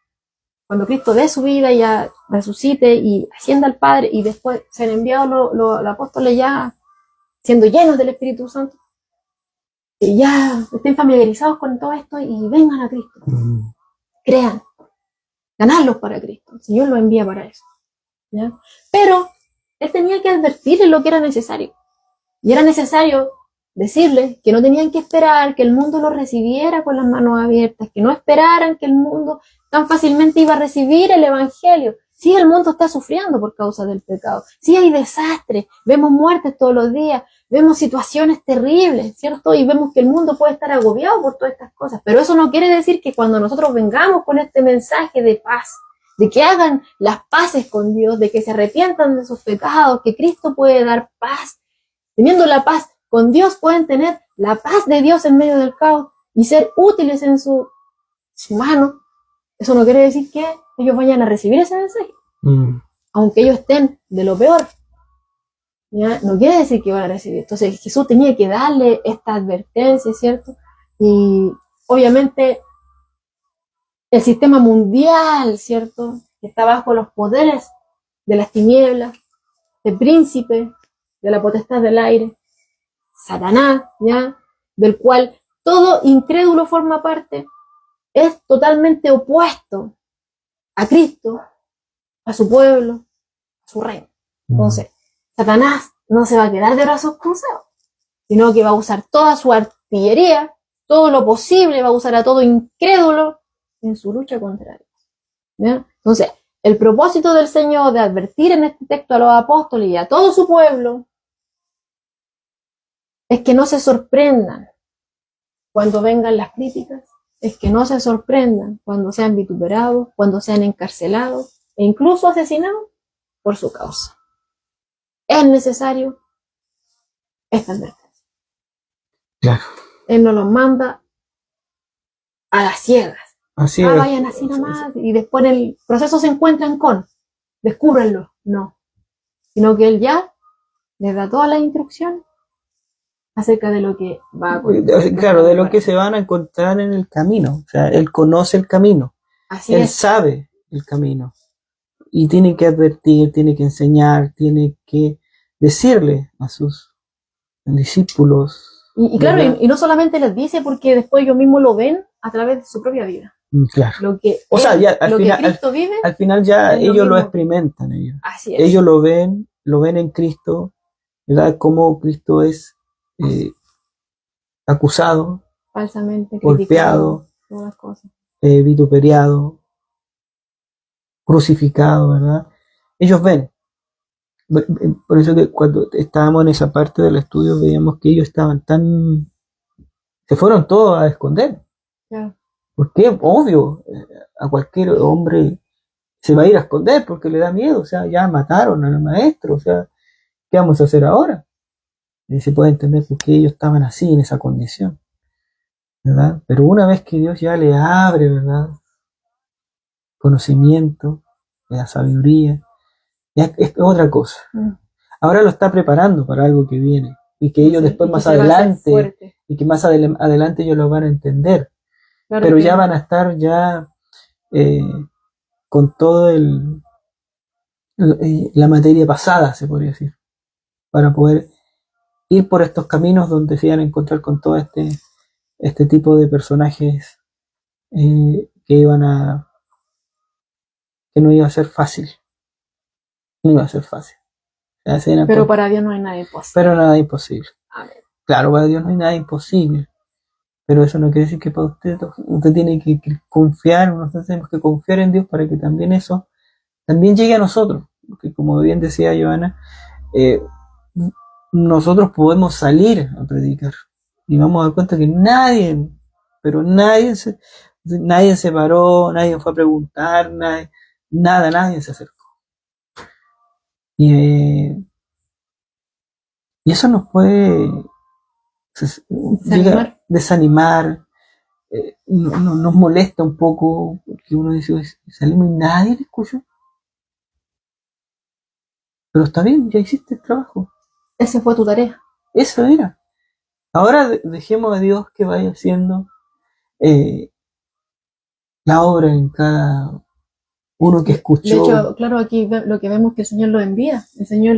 cuando Cristo dé su vida y ya resucite y ascienda al Padre y después sean enviados los apóstoles ya siendo llenos del Espíritu Santo, y ya estén familiarizados con todo esto y vengan a Cristo. Crean, ganarlos para Cristo. El Señor los envía para eso. ¿Ya? Pero Él tenía que advertirles lo que era necesario. Y era necesario decirles que no tenían que esperar que el mundo los recibiera con las manos abiertas, que no esperaran que el mundo tan fácilmente iba a recibir el Evangelio. Sí, el mundo está sufriendo por causa del pecado. Sí, hay desastres, vemos muertes todos los días, vemos situaciones terribles, ¿cierto? Y vemos que el mundo puede estar agobiado por todas estas cosas. Pero eso no quiere decir que cuando nosotros vengamos con este mensaje de paz, de que hagan las paces con Dios, de que se arrepientan de sus pecados, que Cristo puede dar paz. Teniendo la paz con Dios, pueden tener la paz de Dios en medio del caos y ser útiles en su mano. Eso no quiere decir que ellos vayan a recibir ese mensaje. Aunque ellos estén de lo peor, ¿ya? No quiere decir que van a recibir. Entonces Jesús tenía que darle esta advertencia, ¿cierto? Y obviamente el sistema mundial, ¿cierto? Que está bajo los poderes de las tinieblas, del príncipe, de la potestad del aire, Satanás, ¿ya? Del cual todo incrédulo forma parte, es totalmente opuesto a Cristo, a su pueblo, a su reino. Entonces, Satanás no se va a quedar de brazos cruzados, sino que va a usar toda su artillería, todo lo posible, va a usar a todo incrédulo en su lucha contra Dios. ¿Ya? Entonces, el propósito del Señor de advertir en este texto a los apóstoles y a todo su pueblo es que no se sorprendan cuando vengan las críticas, es que no se sorprendan cuando sean vituperados, cuando sean encarcelados e incluso asesinados por su causa. Es necesario esta advertencia. Claro. Él no los manda a las ciegas. Así Vayan así nomás y después en el proceso se encuentran con, descúbranlo. No. Sino que Él ya les da todas las instrucciones acerca de lo que va a acontecer. Claro, de lo que se van a encontrar en el camino. O sea, Él conoce el camino. Así Él es. sabe el camino. Y tiene que advertir, tiene que enseñar, tiene que decirle a sus discípulos. Y claro, y no solamente les dice porque después ellos mismos lo ven a través de su propia vida. Claro. Lo que, o sea, ya al final, que Cristo vive. Al final ya ellos lo mismo experimentan. Así es. Ellos lo ven en Cristo, ¿verdad? Cómo Cristo es acusado, falsamente golpeado, todas las cosas. Vituperiado, crucificado, ¿verdad? Ellos ven. Por eso que cuando estábamos en esa parte del estudio veíamos que ellos estaban se fueron todos a esconder. Claro. Porque obvio, a cualquier hombre se va a ir a esconder porque le da miedo, o sea, ya mataron al maestro, o sea, ¿qué vamos a hacer ahora? Y se puede entender por qué ellos estaban así, en esa condición, ¿verdad? Pero una vez que Dios ya le abre, ¿verdad? Conocimiento, le da sabiduría, ya es otra cosa. Ahora lo está preparando para algo que viene y que ellos después más adelante, y que más adelante ellos lo van a entender. Claro, pero ya van a estar ya con todo la materia pasada, se podría decir, para poder ir por estos caminos donde se iban a encontrar con todo este tipo de personajes que no iba a ser fácil. No iba a ser fácil. Pero para Dios no hay nada imposible. Pero nada imposible. Amén. Claro, para Dios no hay nada imposible. Pero eso no quiere decir que para usted tiene que confiar, nosotros tenemos que confiar en Dios para que también eso también llegue a nosotros. Porque como bien decía Joana, nosotros podemos salir a predicar y vamos a dar cuenta que nadie se paró, nadie fue a preguntar, nadie se acercó. Y eso nos puede desanimar, nos molesta un poco, porque uno dice, salimos y nadie le escuchó. Pero está bien, ya hiciste el trabajo. Esa fue tu tarea. Eso era. Ahora dejemos a Dios que vaya haciendo eh, la obra en cada uno que De escuchó. hecho, claro, aquí lo que vemos es que el Señor los envía. El Señor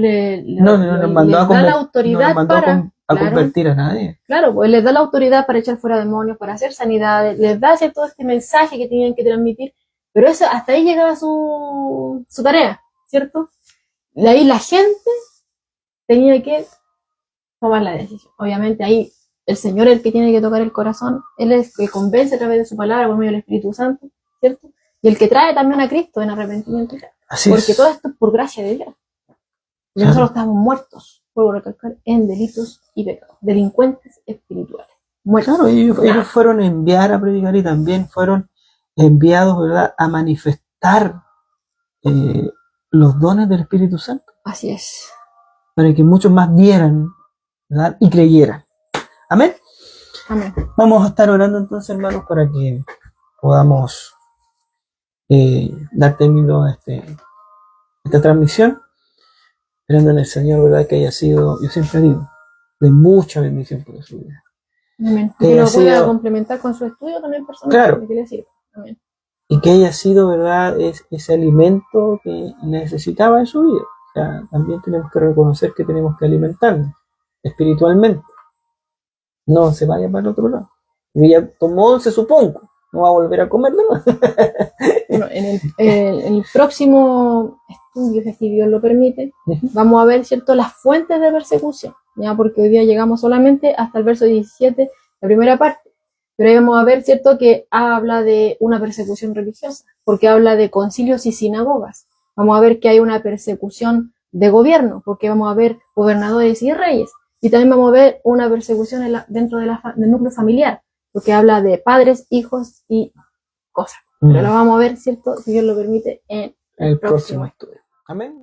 No nos mandó les da la autoridad nos mandó para, a claro, convertir a nadie. claro, pues les da la autoridad para echar fuera demonios, para hacer sanidades, les da todo este mensaje que tenían que transmitir, pero eso, hasta ahí llegaba su tarea, ¿cierto? De ahí la gente tenía que tomar la decisión. Obviamente ahí el Señor es el que tiene que tocar el corazón, Él es el que convence a través de su palabra por medio del Espíritu Santo, ¿cierto? Y el que trae también a Cristo en arrepentimiento. Así Porque es. todo esto es por gracia de Dios. Y Claro. nosotros estamos muertos, puedo recalcar, en delitos y pecados, delincuentes espirituales. Muertos. Claro, ellos fueron a enviar a predicar y también fueron enviados, ¿verdad?, a manifestar los dones del Espíritu Santo, Así es. para que muchos más vieran, ¿verdad?, y creyeran. Amén. Amén. Vamos a estar orando entonces, hermanos, para que podamos dar término a esta transmisión, esperando en el Señor, ¿verdad?, que haya sido, yo siempre digo, de mucha bendición para su vida. Amén. Que Que lo haya pueda sido, complementar con su estudio también personal. claro, Que le sirva. Amén. y que haya sido, ¿verdad?, ese alimento que necesitaba en su vida. O sea, también tenemos que reconocer que tenemos que alimentarnos espiritualmente. No se vaya para el otro lado. Y ya tomó 11, supongo. No va a volver a comer nada. Bueno, en el próximo estudio, si Dios lo permite, vamos a ver, ¿cierto?, las fuentes de persecución, ¿ya? Porque hoy día llegamos solamente hasta el verso 17, la primera parte. Pero ahí vamos a ver, ¿cierto?, que habla de una persecución religiosa, porque habla de concilios y sinagogas. Vamos a ver que hay una persecución de gobierno, porque vamos a ver gobernadores y reyes. Y también vamos a ver una persecución dentro del núcleo familiar, porque habla de padres, hijos y cosas. Pero lo vamos a ver, ¿cierto?, si Dios lo permite, en el próximo estudio. Amén.